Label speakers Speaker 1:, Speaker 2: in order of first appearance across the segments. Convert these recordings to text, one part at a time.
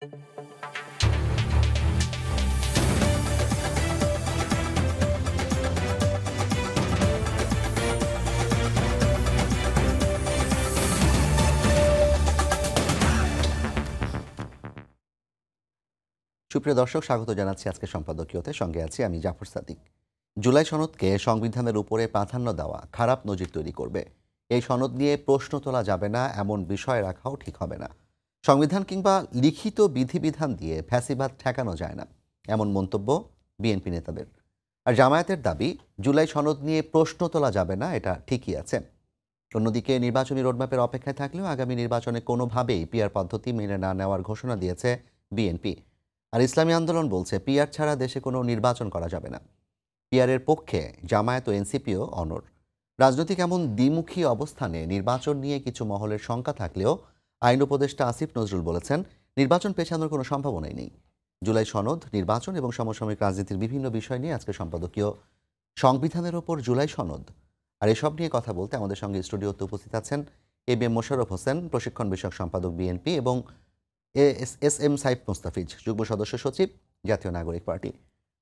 Speaker 1: সুপ্রিয় দর্শক, স্বাগত জানাচ্ছি আজকে সম্পাদকীয়তে। সঙ্গে আছি আমি জাফর সাদিক। জুলাই সনদকে সংবিধানের উপরে প্রাধান্য দেওয়া খারাপ নজির তৈরি করবে। এই সনদ নিয়ে প্রশ্ন তোলা যাবে না, এমন বিষয় রাখাও ঠিক হবে না। সংবিধান কিংবা লিখিত বিধিবিধান দিয়ে ফ্যাসিবাদ ঠেকানো যায় না, এমন মন্তব্য বিএনপি নেতাদের। আর জামায়াতের দাবি, জুলাই সনদ নিয়ে প্রশ্ন তোলা যাবে না, এটা ঠিকই আছে। অন্যদিকে নির্বাচনী রোডম্যাপের অপেক্ষায় থাকলেও আগামী নির্বাচনে কোনোভাবেই পিআর পদ্ধতি মেনে না নেওয়ার ঘোষণা দিয়েছে বিএনপি। আর ইসলামী আন্দোলন বলছে পিআর ছাড়া দেশে কোনো নির্বাচন করা যাবে না। পিআরের পক্ষে জামায়াত ও এনসিপিও অনড়। রাজনৈতিক এমন দ্বিমুখী অবস্থানে নির্বাচন নিয়ে কিছু মহলের শঙ্কা থাকলেও আইন উপদেষ্টা আসিফ নজরুল বলেছেন, নির্বাচন পেছানোর কোনো সম্ভাবনাই নেই। জুলাই সনদ, নির্বাচন এবং সমসাময়িক রাজনীতির বিভিন্ন বিষয় নিয়ে আজকে সম্পাদকীয় সংবিধানের ওপর জুলাই সনদ। আর এসব নিয়ে কথা বলতে আমাদের সঙ্গে স্টুডিওতে উপস্থিত আছেন এ মোশাররফ হোসেন, প্রশিক্ষণ বিষয়ক সম্পাদক বিএনপি, এবং এস এম সাইফ মুস্তাফিজ, যুগ্ম সদস্য সচিব, জাতীয় নাগরিক পার্টি।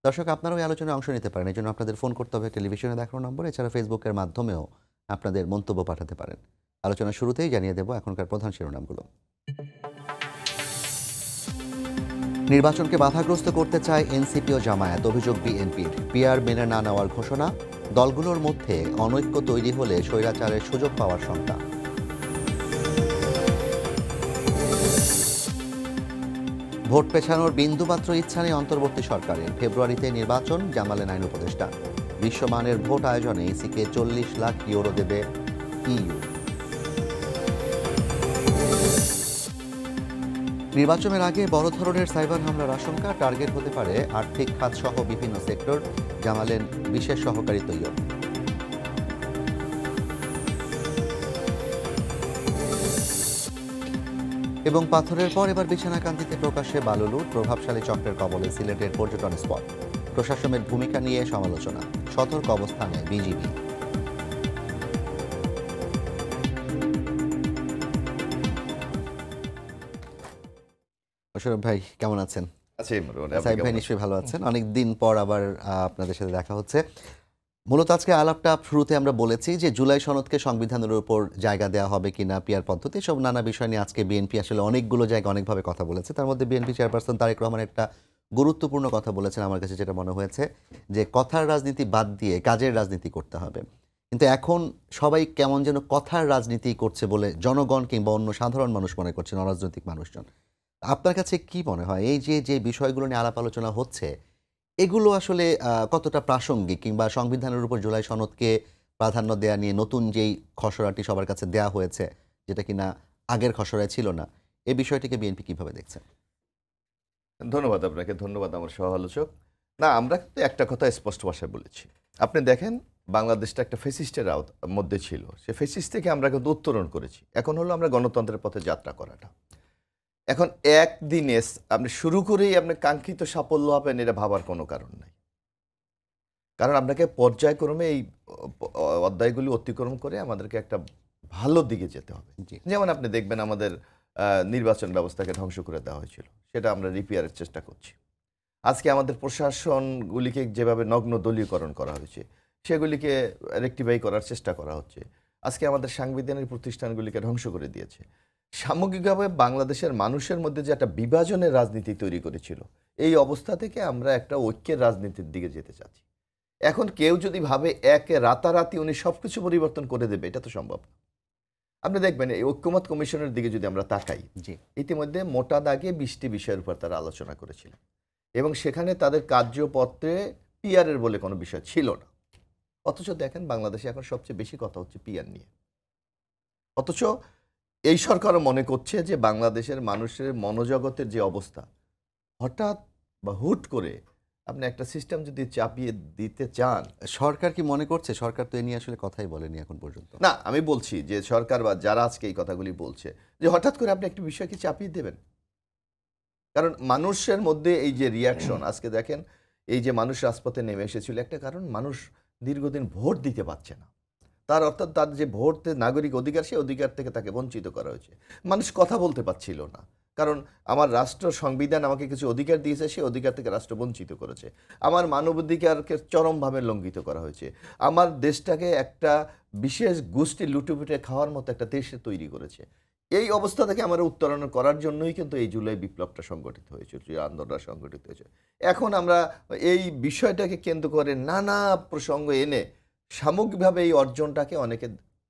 Speaker 1: দর্শক, আপনারাও এই আলোচনায় অংশ নিতে পারেন। এই জন্য আপনাদের ফোন করতে হবে টেলিভিশনে দেখানো নম্বর, এছাড়া ফেসবুকের মাধ্যমেও আপনাদের মন্তব্য পাঠাতে পারেন। আলোচনার শুরুতেই জানিয়ে দেব এখনকার প্রধান শিরোনামগুলো। নির্বাচনকে বাধাগ্রস্ত করতে চায় এনসিপি ও জামায়াত, অভিযোগ বিএনপির। পিআর মেনে না নেওয়ার ঘোষণা, দলগুলোর মধ্যে অনৈক্য তৈরি হলে স্বৈরাচারের সুযোগ পাওয়ার শঙ্কা। ভোট পেছানোর বিন্দুমাত্র ইচ্ছা নেই অন্তর্বর্তী সরকারের। ফেব্রুয়ারিতে নির্বাচন, জানালেন আইন উপদেষ্টা। বিশ্বমানের ভোট আয়োজনে ইসিকে 40 লাখ ইউরো দেবে ইইউ। নির্বাচনের আগে বড় ধরনের সাইবার হামলার আশঙ্কা, টার্গেট হতে পারে আর্থিক খাত সহ বিভিন্ন সেক্টর, জানালেন বিশেষ সহকারী তৈয়ব। এবং পাথরের পর এবার বিছানাকান্দিতে প্রকাশ্যে বালুলুট, প্রভাবশালী চক্রের কবলে সিলেটের পর্যটন স্পট। প্রশাসনের ভূমিকা নিয়ে সমালোচনা, সতর্ক অবস্থানে বিজিবি। মোশাররফ ভাই কেমন আছেন? সাইফ ভাই নিশ্চয়ই ভালো আছেন। অনেকদিন পর আবার আপনাদের সাথে দেখা হচ্ছে। মূলত আজকে আলাপটা শুরুতে আমরা বলেছি যে জুলাই সনদকে সংবিধানের উপর জায়গা দেওয়া হবে কিনা, পিআর পদ্ধতি, সব নানা বিষয় নিয়ে আজকে বিএনপি আসলে অনেকগুলো জায়গায় অনেকভাবে কথা বলেছে। তার মধ্যে বিএনপি চেয়ারপারসন তারেক রহমান একটা গুরুত্বপূর্ণ কথা বলেছেন, আমার কাছে যেটা মনে হয়েছে যে কথার রাজনীতি বাদ দিয়ে কাজের রাজনীতি করতে হবে। কিন্তু এখন সবাই কেমন যেন কথার রাজনীতি করছে বলে জনগণ কিংবা অন্য সাধারণ মানুষ মনে করছেন, অরাজনৈতিক মানুষজন। আপনার কাছে কি মনে হয় এই যে বিষয়গুলো নিয়ে আলাপ আলোচনা হচ্ছে, এগুলো আসলে কতটা প্রাসঙ্গিক, কিংবা সংবিধানের উপর জুলাই সনদকে প্রাধান্য দেয়া নিয়ে নতুন যেই খসড়াটি সবার কাছে দেয়া হয়েছে, যেটা কিনা আগের খসড়ায় ছিল না, এই বিষয়টিকে বিএনপি কিভাবে দেখছে?
Speaker 2: ধন্যবাদ আপনাকে, ধন্যবাদ আমার সহ আলোচক। না, আমরা কিন্তু একটা কথা স্পষ্ট ভাষায় বলেছি। আপনি দেখেন, বাংলাদেশটা একটা ফেসিস্টের মধ্যে ছিল। সে ফেসিস্ট থেকে আমরা কিন্তু উত্তরণ করেছি। এখন হলো আমরা গণতন্ত্রের পথে যাত্রা করাটা। এখন একদিনে আপনি শুরু করেই আপনি কাঙ্ক্ষিত সাফল্য হবেন, এটা ভাবার কোনো কারণ নাই। কারণ আপনাকে পর্যায়ক্রমে এই অধ্যায়গুলি অতিক্রম করে আমাদেরকে একটা ভালো দিকে যেতে হবে। যেমন আপনি দেখবেন আমাদের নির্বাচন ব্যবস্থাকে ধ্বংস করে দেওয়া হয়েছিল, সেটা আমরা রিপেয়ারের চেষ্টা করছি। আজকে আমাদের প্রশাসনগুলিকে যেভাবে নগ্ন দলীয়করণ করা হয়েছে, সেগুলিকে রেকটিফাই করার চেষ্টা করা হচ্ছে। আজকে আমাদের সাংবিধানিক প্রতিষ্ঠানগুলিকে ধ্বংস করে দিয়েছে। সামগ্রিকভাবে বাংলাদেশের মানুষের মধ্যে যে একটা বিভাজনের রাজনীতি তৈরি করেছিল, এই অবস্থা থেকে আমরা একটা ঐক্যের রাজনীতির দিকে যেতে চাচ্ছি। এখন কেউ যদি ভাবে একে রাতারাতি উনি সবকিছু পরিবর্তন করে দেবে, এটা তো সম্ভব না। আপনি দেখবেন এই ঐক্যমত কমিশনের দিকে যদি আমরা তাকাই, ইতিমধ্যে মোটা দাগে 20টি বিষয়ের উপর তারা আলোচনা করেছিলেন, এবং সেখানে তাদের কার্যপত্রে পিআরের বলে কোনো বিষয় ছিল না। অথচ দেখেন, বাংলাদেশে এখন সবচেয়ে বেশি কথা হচ্ছে পিআর নিয়ে। অথচ এই সরকারও মনে করছে যে বাংলাদেশের মানুষের মনোজগতের যে অবস্থা, হঠাৎ বা হুট করে আপনি একটা সিস্টেম যদি চাপিয়ে দিতে চান,
Speaker 1: সরকার কি মনে করছে? সরকার তো এ নিয়ে আসলে কথাই বলেনি এখন পর্যন্ত।
Speaker 2: না, আমি বলছি যে সরকার বা যারা আজকে এই কথাগুলি বলছে, যে হঠাৎ করে আপনি একটা বিষয়কে চাপিয়ে দেবেন। কারণ মানুষের মধ্যে এই যে রিয়াকশন, আজকে দেখেন এই যে মানুষ রাজপথে নেমে এসেছিল, একটা কারণ মানুষ দীর্ঘদিন ভোট দিতে পারছে না। তার অর্থাৎ তার যে ভোট নাগরিক অধিকার, সেই অধিকার থেকে তাকে বঞ্চিত করা হয়েছে। মানুষ কথা বলতে পারছিল না, কারণ আমার রাষ্ট্র সংবিধান আমাকে কিছু অধিকার দিয়েছে, সেই অধিকার থেকে রাষ্ট্র বঞ্চিত করেছে। আমার মানবাধিকারকে চরমভাবে লঙ্ঘিত করা হয়েছে। আমার দেশটাকে একটা বিশেষ গোষ্ঠী লুটেপুটে খাওয়ার মতো একটা দেশে তৈরি করেছে। এই অবস্থা থেকে আমরা উত্তরণ করার জন্যই কিন্তু এই জুলাই বিপ্লবটা সংগঠিত হয়েছে, যে আন্দোলনটা সংগঠিত হয়েছে। এখন আমরা এই বিষয়টাকে কেন্দ্র করে নানা প্রসঙ্গ এনে সামগ্রিকভাবে এই অর্জনটাকে অনেকে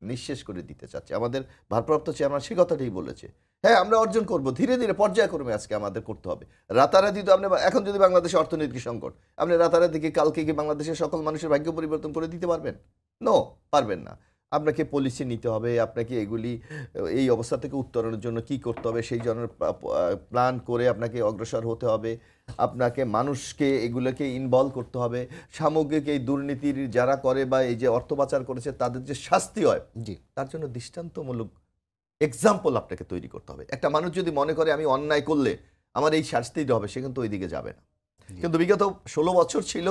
Speaker 2: নিঃশেষ করে দিতে চাচ্ছে। আমাদের ভারপ্রাপ্ত চেয়ারম্যান সে কথাটাই বলেছে, হ্যাঁ আমরা অর্জন করব, ধীরে ধীরে পর্যায়ক্রমে আজকে আমাদের করতে হবে। রাতারাতি তো আপনি এখন যদি বাংলাদেশে অর্থনৈতিক সংকট, আপনি রাতারাতি কি কালকে কি বাংলাদেশের সকল মানুষের ভাগ্য পরিবর্তন করে দিতে পারবেন? নো, পারবেন না। আপনাকে পলিসি নিতে হবে, আপনাকে এগুলি এই অবস্থা থেকে উত্তরণের জন্য কি করতে হবে সেই জন্য প্ল্যান করে আপনাকে অগ্রসর হতে হবে। আপনাকে মানুষকে এগুলোকে ইনভলভ করতে হবে। সামগ্রিক এই দুর্নীতির যারা করে বা এই যে অর্থ পাচার করেছে তাদের যে শাস্তি হয়,
Speaker 1: জি,
Speaker 2: তার জন্য দৃষ্টান্তমূলক এক্সাম্পল আপনাকে তৈরি করতে হবে। একটা মানুষ যদি মনে করে আমি অন্যায় করলে আমার এই শাস্তি দিতে হবে, সে কিন্তু ওই দিকে যাবে না।
Speaker 1: জি।
Speaker 2: কিন্তু বিগত 16 বছর ছিল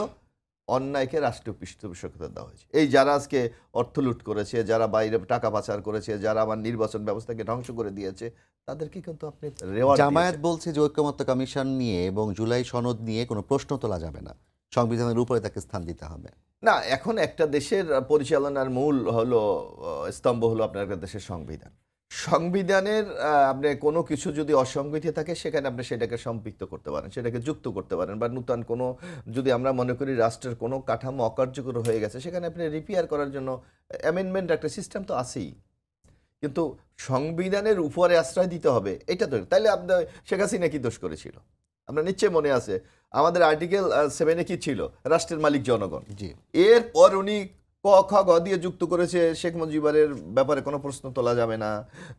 Speaker 2: অন্যায়কে রাষ্ট্রীয় পৃষ্ঠপোষকতা দেওয়া হয়েছে। এই যারা আজকে অর্থ লুট করেছে, যারা বাইরে টাকা পাচার করেছে, যারা আমার নির্বাচন ব্যবস্থাকে ধ্বংস করে দিয়েছে, তাদেরকে কিন্তু আপনি রেওয়ার্ড
Speaker 1: জামায়াত
Speaker 2: দিয়েছেন।
Speaker 1: বলছে যে ঐকমত্য কমিশন নিয়ে এবং জুলাই সনদ নিয়ে কোনো প্রশ্ন তোলা যাবে না, সংবিধানের উপরে তাকে স্থান দিতে হবে।
Speaker 2: না, এখন একটা দেশের পরিচালনার মূল হলো স্তম্ভ হলো আপনার একটা দেশের সংবিধান। সংবিধানের আপনি কোনো কিছু যদি অসংগতি থাকে সেখানে আপনি সেটাকে সম্পৃক্ত করতে পারেন, সেটাকে যুক্ত করতে পারেন, বা নূতন কোনো যদি আমরা মনে করি রাষ্ট্রের কোনো কাঠামো অকার্যকর হয়ে গেছে সেখানে আপনি রিপেয়ার করার জন্য অ্যামেন্ডমেন্ট একটা সিস্টেম তো আছেই। কিন্তু সংবিধানের উপরে আশ্রয় দিতে হবে এটা তো, তাইলে আপনার শেখ হাসিনা কি দোষ করেছিল? আপনার নিশ্চয়ই মনে আছে আমাদের আর্টিকেল 7 কি ছিল? রাষ্ট্রের মালিক জনগণ।
Speaker 1: জি,
Speaker 2: এরপর উনি ক খ গ দিয়ে যুক্ত করেছে শেখ মুজিবের ব্যাপারে কোনো প্রশ্ন তোলা যাবে না,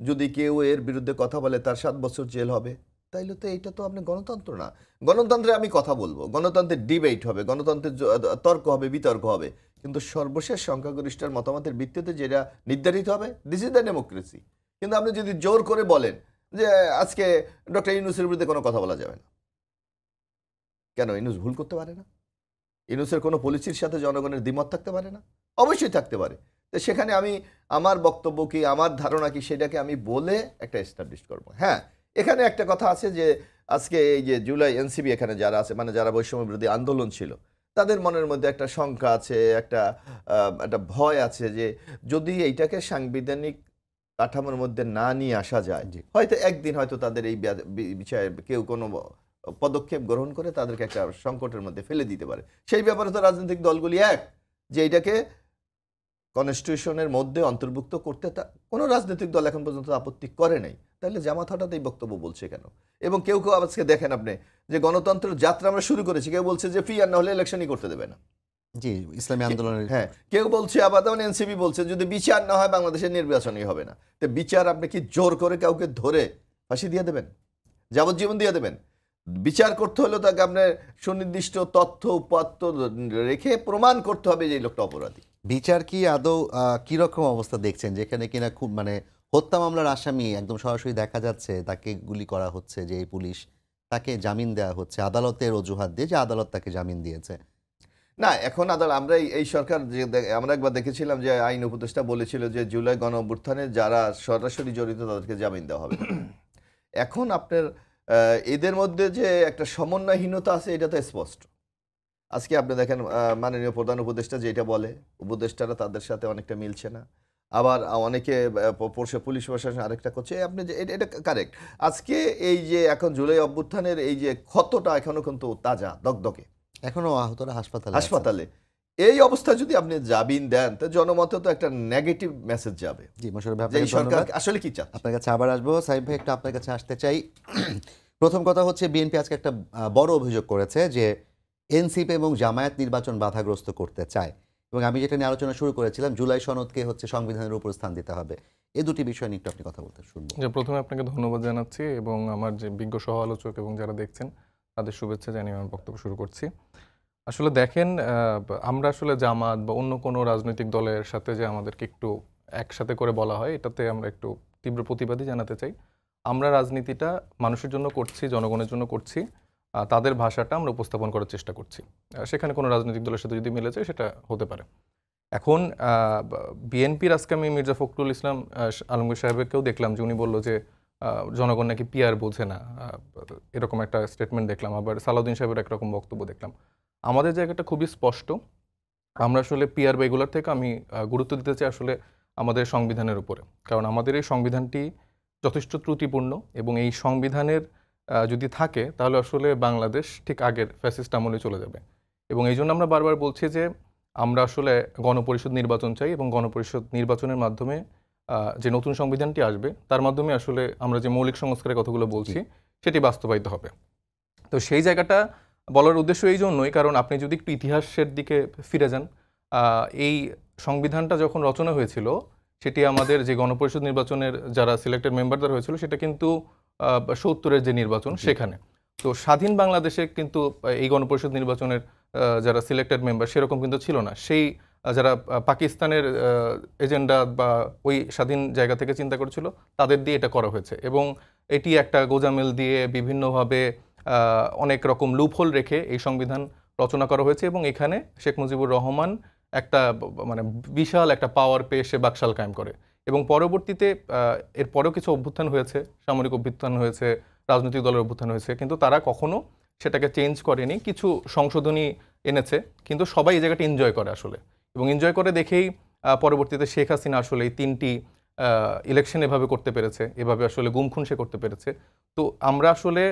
Speaker 2: যদি কেউ এর বিরুদ্ধে কথা বলে তার 7 বছর জেল হবে। তাইলে তো এটা তো আপনি গণতন্ত্র না। গণতন্ত্রে আমি কথা বলবো, গণতন্ত্রের ডিবেট হবে, গণতন্ত্রের তর্ক হবে, বিতর্ক হবে, কিন্তু সর্বশেষ সংখ্যাগরিষ্ঠের মতামতের ভিত্তিতে যেটা নির্ধারিত হবে, দিস ইজ দ্য ডেমোক্রেসি। কিন্তু আপনি যদি জোর করে বলেন যে আজকে ডক্টর ইউনূসের বিরুদ্ধে কোনো কথা বলা যাবে না, কেন? ইউনূস ভুল করতে পারে না? ইউনূসের কোনো পলিসির সাথে জনগণের দ্বিমত থাকতে পারে না? অবশ্যই থাকতে পারে। তো সেখানে আমি আমার বক্তব্য কি, আমার ধারণা কি, সেটাকে আমি বলে একটা এস্টাবলিশ করব। হ্যাঁ, এখানে একটা কথা আছে যে আজকে এই যে জুলাই এনসিবি এখানে যারা আছে, মানে যারা বৈষম্য বিরোধী আন্দোলন ছিল, তাদের মনের মধ্যে একটা শঙ্কা আছে, একটা ভয় আছে যে যদি এইটাকে সাংবিধানিক কাঠামোর মধ্যে না নিয়ে আসা যায়,
Speaker 1: জি।
Speaker 2: হয়তো একদিন হয়তো তাদের এই বিষয়ে কেউ কোনো পদক্ষেপ গ্রহণ করে তাদেরকে একটা সংকটের মধ্যে ফেলে দিতে পারে। সেই ব্যাপারে তো রাজনৈতিক দলগুলি এক, যে এটাকে কনস্টিটিউশনের মধ্যে অন্তর্ভুক্ত করতে কোনো রাজনৈতিক দল এখন পর্যন্ত আপত্তি করে নাই। তাহলে জামাত হঠাৎ এই বক্তব্য বলছে কেন? এবং কেউ কেউ আজকে দেখেন আপনি যে গণতন্ত্রের যাত্রা আমরা শুরু করেছি, কেউ বলছে যে ফ্রি আর না হলে ইলেকশনই করতে দেবে না।
Speaker 1: জি, ইসলামী আন্দোলনের
Speaker 2: হ্যাঁ, কেউ বলছে আবার যেমন এনসিপি বলছে যদি বিচার না হয় বাংলাদেশের নির্বাচনই হবে না। তো বিচার আপনি কি জোর করে কাউকে ধরে ফাঁসি দিয়ে দেবেন, যাবজ্জীবন দিয়ে দেবেন? বিচার করতে হলে তাকে আপনার সুনির্দিষ্ট তথ্য উপাত্ত রেখে প্রমাণ করতে হবে যে এই লোকটা অপরাধী।
Speaker 1: বিচার কি আদৌ কিরকম অবস্থা দেখছেন, যেখানে কিনা খুব মানে হত্যা মামলার আসামি একদম সরাসরি দেখা যাচ্ছে তাকে গুলি করা হচ্ছে, যে এই পুলিশ তাকে জামিন দেওয়া হচ্ছে আদালতের অজুহাত দিয়ে যে আদালত তাকে জামিন দিয়েছে।
Speaker 2: না, এখন আমরা এই সরকার যে আমরা একবার দেখেছিলাম যে আইন উপদেষ্টা বলেছিল যে জুলাই গণ অভ্যুত্থানে যারা সরাসরি জড়িত তাদেরকে জামিন দেওয়া হবে না। এখন আপনার এদের মধ্যে যে একটা সমন্বয়হীনতা আছে এটা তো স্পষ্ট। আজকে আপনি দেখেন মাননীয় প্রধান উপদেষ্টা যেটা বলে, উপদেষ্টারা তাদের সাথে অনেকটা মিলছে না। আবার অনেকে পুলিশ প্রশাসন আরেকটা করছে। আপনি যে এটা কারেক্ট। আজকে এই যে এখন জুলাই অভ্যুত্থানের এই যে ক্ষতটা এখনো কিন্তু তাজা দগদগে
Speaker 1: এখনো আহতরা হাসপাতালে আছে।
Speaker 2: হাসপাতালে। এই অবস্থায় যদি আপনি জামিন দেন তো জনমতে তো একটা নেগেটিভ মেসেজ যাবে
Speaker 1: জি, মোশাররফ ভাই
Speaker 2: যে এই
Speaker 1: আপনাকে
Speaker 2: সরকার
Speaker 1: ধন্যবাদ।
Speaker 2: আসলে কি চাচ্ছে।
Speaker 1: আপনার কাছে আবার আসবো। সাইফ ভাই, একটু আপনার কাছে আসতে চাই। প্রথম কথা হচ্ছে বিএনপি আজকে একটা বড় অভিযোগ করেছে যে এনসিপি এবং জামায়াত নির্বাচন বাধাগ্রস্ত করতে চায়, এবং আমি যেটা নিয়ে আলোচনা শুরু করেছিলাম জুলাই সনদকে হচ্ছে সংবিধানের উপর স্থান দিতে হবে। এই দুটি বিষয় নিয়ে একটু আপনি কথা বলতে শুনবো।
Speaker 3: যে প্রথমে আপনাকে ধন্যবাদ জানাচ্ছি এবং আমার যে বিজ্ঞ সহ আলোচক এবং যারা দেখছেন তাদের শুভেচ্ছা জানিয়ে আমার বক্তব্য শুরু করছি। আসলে দেখেন, আমরা আসলে জামাত বা অন্য কোনো রাজনৈতিক দলের সাথে যে আমাদেরকে একটু একসাথে করে বলা হয়, এটাতে আমরা একটু তীব্র প্রতিবাদী জানাতে চাই। আমরা রাজনীতিটা মানুষের জন্য করছি, জনগণের জন্য করছি, তাদের ভাষাটা আমরা উপস্থাপন করার চেষ্টা করছি। সেখানে কোনো রাজনৈতিক দলের সাথে যদি মিলে যায় সেটা হতে পারে। এখন বিএনপির আজকে আমি মির্জা ফখরুল ইসলাম আলমগীর সাহেবকেও দেখলাম যে উনি বলল যে জনগণ নাকি পিয়ার বোঝে না, এরকম একটা স্টেটমেন্ট দেখলাম। আবার সালাউদ্দিন সাহেবের একরকম বক্তব্য দেখলাম। আমাদের জায়গাটা খুবই স্পষ্ট। আমরা আসলে পিয়ার বা এগুলোর থেকে আমি গুরুত্ব দিতে চাই আসলে আমাদের সংবিধানের উপরে। কারণ আমাদের এই সংবিধানটি যথেষ্ট ত্রুটিপূর্ণ এবং এই সংবিধানের যদি থাকে তাহলে আসলে বাংলাদেশ ঠিক আগের ফ্যাসিস্ট আমলে চলে যাবে। এবং এই জন্য আমরা বারবার বলছি যে আমরা আসলে গণপরিষদ নির্বাচন চাই এবং গণপরিষদ নির্বাচনের মাধ্যমে যে নতুন সংবিধানটি আসবে তার মাধ্যমে আসলে আমরা যে মৌলিক সংস্কারের কথাগুলো বলছি সেটি বাস্তবায়িত হবে। তো সেই জায়গাটা বলার উদ্দেশ্য এই জন্যই, কারণ আপনি যদি একটু ইতিহাসের দিকে ফিরে যান, এই সংবিধানটা যখন রচনা হয়েছিল সেটি আমাদের যে গণপরিষদ নির্বাচনের যারা সিলেক্টেড মেম্বারদের হয়েছিল সেটা কিন্তু ৭০-এর যে নির্বাচন সেখানে। তো স্বাধীন বাংলাদেশে কিন্তু এই গণপরিষদ নির্বাচনের যারা সিলেক্টেড মেম্বার সেরকম কিন্তু ছিল না। সেই যারা পাকিস্তানের এজেন্ডা বা ওই স্বাধীন জায়গা থেকে চিন্তা করেছিল তাদের দিয়ে এটা করা হয়েছে এবং এটি একটা গোজামিল দিয়ে বিভিন্নভাবে অনেক রকম লুপহোল রেখে এই সংবিধান রচনা করা হয়েছে এবং এখানে শেখ মুজিবুর রহমান একটা মানে বিশাল একটা পাওয়ার পেয়ে সে বাকশাল কায়েম করে এবং পরবর্তীতে এরপরেও কিছু অভ্যুত্থান হয়েছে, সামরিক অভ্যুত্থান হয়েছে, রাজনৈতিক দলের অভ্যুত্থান হয়েছে, কিন্তু তারা কখনো সেটাকে চেঞ্জ করেনি, কিছু সংশোধনী এনেছে, কিন্তু সবাই এই জায়গাটা এনজয় করে আসলে এবং এনজয় করে দেখেই পরবর্তীতে শেখ হাসিনা আসলে এই 3টি ইলেকশন এভাবে করতে পেরেছে, এভাবে আসলে গুমখুন সে করতে পেরেছে। তো আমরা আসলে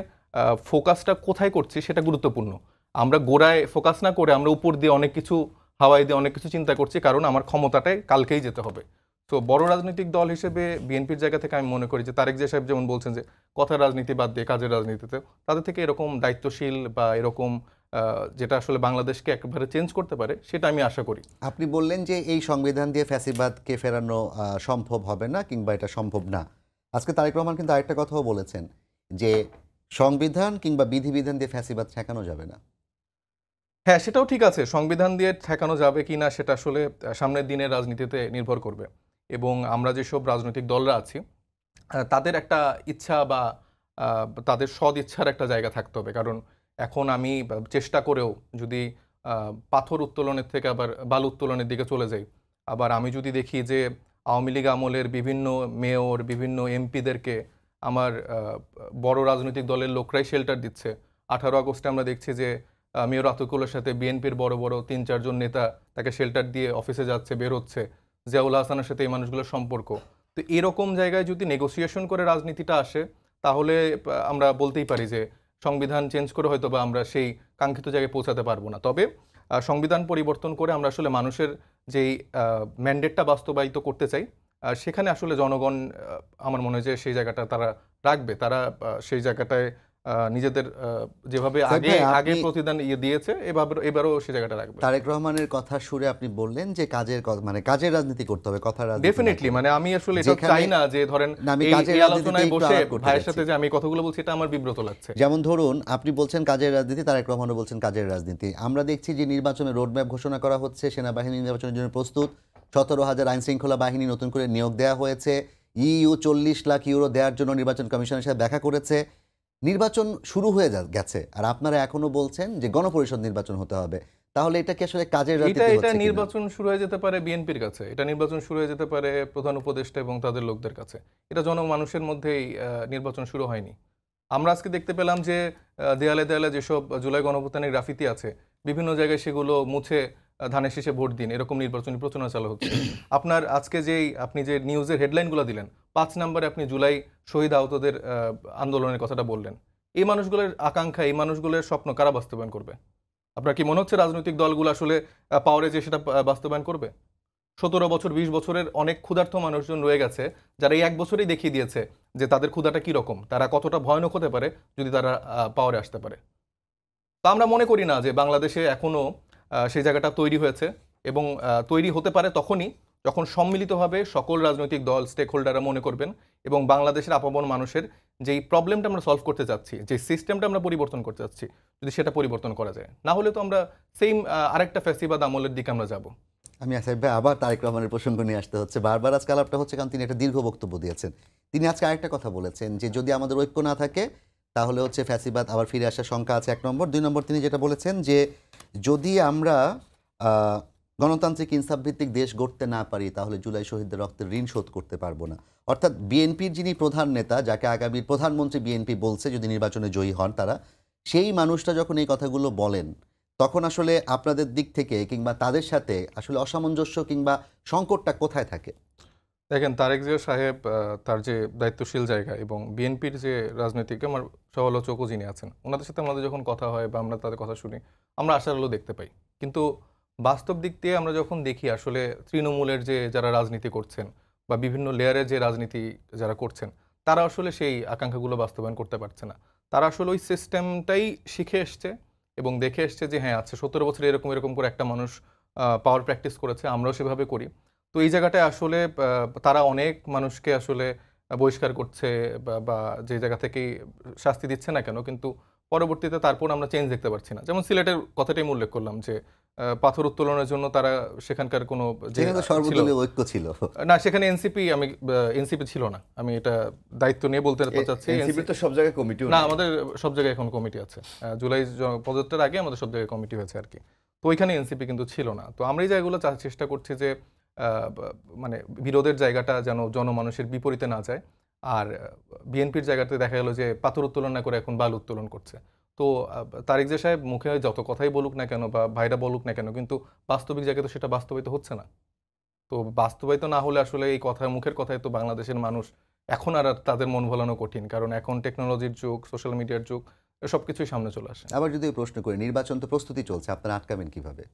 Speaker 3: ফোকাসটা কোথায় করছি সেটা গুরুত্বপূর্ণ। আমরা গোড়ায় ফোকাস না করে আমরা উপর দিয়ে অনেক কিছু হাওয়াই দিয়ে অনেক কিছু চিন্তা করছি, কারণ আমার ক্ষমতাটাই কালকেই যেতে হবে। তো বড় রাজনৈতিক দল হিসেবে বিএনপির জায়গা থেকে আমি মনে করি যে তারেক জিয়া সাহেব যেমন বলছেন যে কথার রাজনীতি বাদ দিয়ে কাজের রাজনীতিতে, তাদের থেকে এরকম দায়িত্বশীল বা এরকম যেটা আসলে বাংলাদেশকে একেবারে চেঞ্জ করতে পারে সেটা আমি আশা করি।
Speaker 1: আপনি বললেন যে এই সংবিধান দিয়ে ফ্যাসিবাদকে ফেরানো সম্ভব হবে না কিংবা এটা সম্ভব না। আজকে তারেক রহমান কিন্তু আরেকটা কথাও বলেছেন যে সংবিধান কিংবা বিধিবিধান দিয়ে ফ্যাসিবাদ ঠেকানো যাবে না।
Speaker 3: হ্যাঁ, সেটাও ঠিক আছে। সংবিধান দিয়ে ঠেকানো যাবে কি না সেটা আসলে সামনের দিনের রাজনীতিতে নির্ভর করবে এবং আমরা যেসব রাজনৈতিক দলরা আছি তাদের একটা ইচ্ছা বা তাদের সদ ইচ্ছার একটা জায়গা থাকতে হবে। কারণ এখন আমি চেষ্টা করেও যদি পাথর উত্তোলনের থেকে আবার বালু উত্তোলনের দিকে চলে যাই, আবার আমি যদি দেখি যে আওয়ামী লীগ আমলের বিভিন্ন মেয়র, বিভিন্ন এমপিদেরকে আমার বড় রাজনৈতিক দলের লোকরাই শেল্টার দিচ্ছে। 18 আগস্টে আমরা দেখছি যে মেয়র আতিকুলের সাথে বিএনপির বড় বড় ৩-৪ জন নেতা তাকে শেল্টার দিয়ে অফিসে যাচ্ছে, বের হচ্ছে। জিয়াউল হাসানের সাথে এই মানুষগুলোর সম্পর্ক। তো এরকম জায়গায় যদি নেগোসিয়েশন করে রাজনীতিটা আসে তাহলে আমরা বলতেই পারি যে সংবিধান চেঞ্জ করে হয়তো বা আমরা সেই কাঙ্ক্ষিত জায়গায় পৌঁছাতে পারবো না। তবে সংবিধান পরিবর্তন করে আমরা আসলে মানুষের যেই ম্যান্ডেটটা বাস্তবায়িত করতে চাই সেখানে আসলে জনগণ আমার মনে হয় যে সেই জায়গাটা তারা রাখবে। তারা সেই জায়গাটায় নিজেদের যেভাবে আগে প্রতিদান দিয়েছে এবারও সেই জায়গাটা রাখবে।
Speaker 1: তারেক রহমানের কথা শুনে আপনি বললেন যে মানে কাজের রাজনীতি করতে হবে, কথা রাজনীতি।
Speaker 3: ডেফিনেটলি, মানে আমি আসলে এটা চাই না যে ধরেন এই আলোচনায় বসে ভাইয়ের সাথে যে আমি কথাগুলো বলছি এটা আমার বিব্রত লাগছে।
Speaker 1: যেমন ধরুন আপনি বলছেন কাজের রাজনীতি, তারেক রহমানও বলছেন কাজের রাজনীতি। আমরা দেখছি যে নির্বাচনের রোডম্যাপ ঘোষণা করা হচ্ছে, সেনাবাহিনী নির্বাচনের জন্য প্রস্তুত, 17,000 আইন শৃঙ্খলা বাহিনী নতুন করে নিয়োগ দেওয়া হয়েছে, ইইউ 40 লাখ ইউরো দেওয়ার জন্য নির্বাচন কমিশনের সাথে দেখা করেছে। নির্বাচন শুরু হয়ে গেছে আর আপনারা এখনো বলছেন যে গণপরিষদ নির্বাচন হতে হবে। তাহলে এটা কি আসলে কাজের রাজনীতি হচ্ছে?
Speaker 3: এটা নির্বাচন শুরু হয়ে যেতে পারে বিএনপির কাছে, এটা নির্বাচন শুরু হয়ে যেতে পারে প্রধান উপদেষ্টা এবং তাদের লোকদের কাছে। এটা জনমানুষের মধ্যেই নির্বাচন শুরু হয়নি। আমরা আজকে দেখতে পেলাম যে দেয়ালে দেয়ালে যেসব জুলাই গণঅভ্যুত্থানের গ্রাফিতি আছে বিভিন্ন জায়গায় সেগুলো মুছে ধানের শীষে ভোট দিন এরকম নির্বাচনী প্রচারণা চালু হচ্ছে। আপনার আজকে আপনি যে নিউজের হেডলাইনগুলো দিলেন 5 নম্বরে আপনি জুলাই শহীদ আহতদের আন্দোলনের কথাটা বললেন, এই মানুষগুলোর আকাঙ্ক্ষা, এই মানুষগুলোর স্বপ্ন কারা বাস্তবায়ন করবে? আপনার কি মনে হচ্ছে রাজনৈতিক দলগুলো আসলে পাওয়ারে যে সেটা বাস্তবায়ন করবে? 17 বছর 20 বছরের অনেক ক্ষুধার্ত মানুষজন রয়ে গেছে যারা এই 1 বছরেই দেখিয়ে দিয়েছে যে তাদের ক্ষুধাটা কীরকম, তারা কতটা ভয়ানক হতে পারে যদি তারা পাওয়ারে আসতে পারে। তা আমরা মনে করি না যে বাংলাদেশে এখনও সেই জায়গাটা তৈরি হয়েছে এবং তৈরি হতে পারে তখনই যখন সম্মিলিতভাবে সকল রাজনৈতিক দল, স্টেক হোল্ডাররা মনে করবেন এবং বাংলাদেশের আপামর মানুষের যেই প্রবলেমটা আমরা সলভ করতে চাচ্ছি, যে সিস্টেমটা আমরা পরিবর্তন করতে চাচ্ছি, যদি সেটা পরিবর্তন করা যায়, না হলে তো আমরা সেম আরেকটা ফ্যাসিবাদ আমলের দিকে আমরা যাব।
Speaker 1: আমি আসিফ ভাই আবার তারেক রহমানের প্রসঙ্গ নিয়ে আসতে হচ্ছে, বারবার আজকে আলাপটা হচ্ছে কারণ তিনি একটা দীর্ঘ বক্তব্য দিয়েছেন। তিনি আজকে আরেকটা কথা বলেছেন যে যদি আমাদের ঐক্য না থাকে তাহলে হচ্ছে ফ্যাসিবাদ আবার ফিরে আসার শঙ্কা আছে, 1 নম্বর। 2 নম্বর তিনি যেটা বলেছেন যে যদি আমরা গণতান্ত্রিক ইনসাফভিত্তিক দেশ গড়তে না পারি তাহলে জুলাই শহীদদের রক্তের ঋণ শোধ করতে পারবো না। অর্থাৎ বিএনপির যিনি প্রধান নেতা, যাকে আগামীর প্রধানমন্ত্রী বিএনপি বলছে যদি নির্বাচনে জয়ী হন তারা, সেই মানুষটা যখন এই কথাগুলো বলেন তখন আসলে আপনাদের দিক থেকে কিংবা তাদের সাথে আসলে অসামঞ্জস্য কিংবা সংকটটা কোথায় থাকে?
Speaker 3: দেখেন, তারেক জিয়া সাহেব তার যে দায়িত্বশীল জায়গা এবং বিএনপির যে রাজনৈতিক আমার সমালোচকও যিনি আছেন, ওনাদের সাথে আমাদের যখন কথা হয় বা আমরা তাদের কথা শুনি, আমরা আশার আলো দেখতে পাই। কিন্তু বাস্তব দিক দিয়ে আমরা যখন দেখি আসলে তৃণমূলের যে যারা রাজনীতি করছেন বা বিভিন্ন লেয়ারের যে রাজনীতি যারা করছেন, তারা আসলে সেই আকাঙ্ক্ষাগুলো বাস্তবায়ন করতে পারছে না। তারা আসলে ওই সিস্টেমটাই শিখে এসছে এবং দেখে এসছে যে হ্যাঁ আচ্ছা ১৭ বছরে এরকম এরকম করে একটা মানুষ পাওয়ার প্র্যাকটিস করেছে, আমরাও সেভাবে করি। তো এই জায়গাটায় আসলে তারা অনেক মানুষকে আসলে বহিষ্কার করছে বা যে জায়গা থেকেই শাস্তি দিচ্ছে না কেন, কিন্তু পরবর্তীতে তারপর আমরা চেঞ্জ দেখতে পাচ্ছি না। যেমন সিলেটের কথাটাই উল্লেখ করলাম যে পাথর উত্তোলনের জন্য তারা সেখানকার কোনো যে
Speaker 1: যেখানে তো
Speaker 3: ছিল
Speaker 1: সর্বদলীয় ঐক্য ছিল।
Speaker 3: না, সেখানে এনসিপি ছিল না। আমি এটা দায়িত্ব নিয়ে বলতে চাচ্ছি।
Speaker 2: এনসিপি তো সব জায়গায় কমিটিও
Speaker 3: না, আমাদের সব জায়গায় এখন কমিটি আছে। জুলাই পদত্যাগের আগে আমাদের সব জায়গায় কমিটি হয়েছে আর কি। তো ওইখানে এনসিপি কিন্তু ছিল না। তো আমরা এই জায়গাগুলো চেষ্টা করছি যে মানে বিরোধের জায়গাটা যেন জনমানুষের বিপরীতে না যায়। আর বিএনপির জায়গাতে দেখা গেল যে পাথর উত্তোলন না করে এখন বালু উত্তোলন করছে। তো তারেক জিয়া সাহেব মুখে যত কথাই বলুক না কেন বা ভাইরা বলুক না কেন, কিন্তু বাস্তবিক জায়গায় তো সেটা বাস্তবায়িত হচ্ছে না। তো বাস্তবায়িত না হলে আসলে এই কথা মুখের কথায় তো বাংলাদেশের মানুষ এখন আর তাদের মন ভোলানো কঠিন, কারণ এখন টেকনোলজির যুগ, সোশ্যাল মিডিয়ার যুগ, সবকিছুই সামনে চলে আসে।
Speaker 1: আবার যদি প্রশ্ন করি, নির্বাচন তো প্রস্তুতি চলছে, আপনারা আটকাবেন কিভাবে?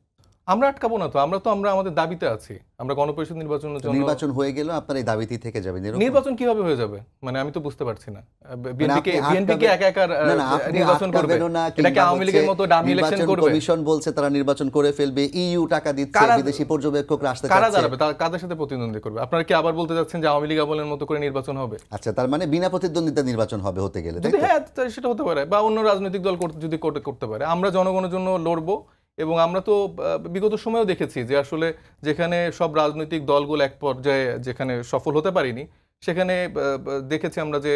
Speaker 3: আমরা আটকাবো না তো, আমরা আমাদের দাবিতে আছি। আমরা গণপরিষদ নির্বাচনের জন্য
Speaker 1: নির্বাচন হয়ে গেল আপনার এই দাবিতেই থেকে যাবেন এরকম?
Speaker 3: নির্বাচন কিভাবে হয়ে যাবে মানে আমি তো বুঝতে পারছি না।
Speaker 1: মানে
Speaker 3: বিএনপি
Speaker 1: আপনি
Speaker 3: কে একা একা
Speaker 1: না, না, আপনি
Speaker 3: নির্বাচন করবে?
Speaker 1: আটকাবেনও না,
Speaker 3: এটা কি
Speaker 1: কিংবা
Speaker 3: আওয়ামী লীগের মতো ডামি ইলেকশন
Speaker 1: নির্বাচন
Speaker 3: করবে?
Speaker 1: কমিশন বলছে তারা নির্বাচন করে ফেলবে, ইইউ টাকা দিচ্ছে, বিদেশি পর্যবেক্ষকরা আসতে
Speaker 3: কারা
Speaker 1: চাচ্ছে।
Speaker 3: দাঁড়াবে? কাদের সাথে প্রতিদ্বন্দ্বী করবে? আপনারা কি আবার বলতে যাচ্ছেন যে আওয়ামী লীগ আমলের মতো করে নির্বাচন হবে?
Speaker 1: আচ্ছা, তার মানে বিনা প্রতিদ্বন্দ্বিতা নির্বাচন হবে হতে গেলে, তাই
Speaker 3: যদি
Speaker 1: তো?
Speaker 3: হ্যাঁ, সেটা হতে পারে, বা অন্য রাজনৈতিক দল যদি করতে পারে। আমরা জনগণের জন্য লড়বো এবং আমরা তো বিগত সময়েও দেখেছি যে আসলে যেখানে সব রাজনৈতিক দলগুলো এক পর্যায়ে যেখানে সফল হতে পারিনি, সেখানে দেখেছি আমরা যে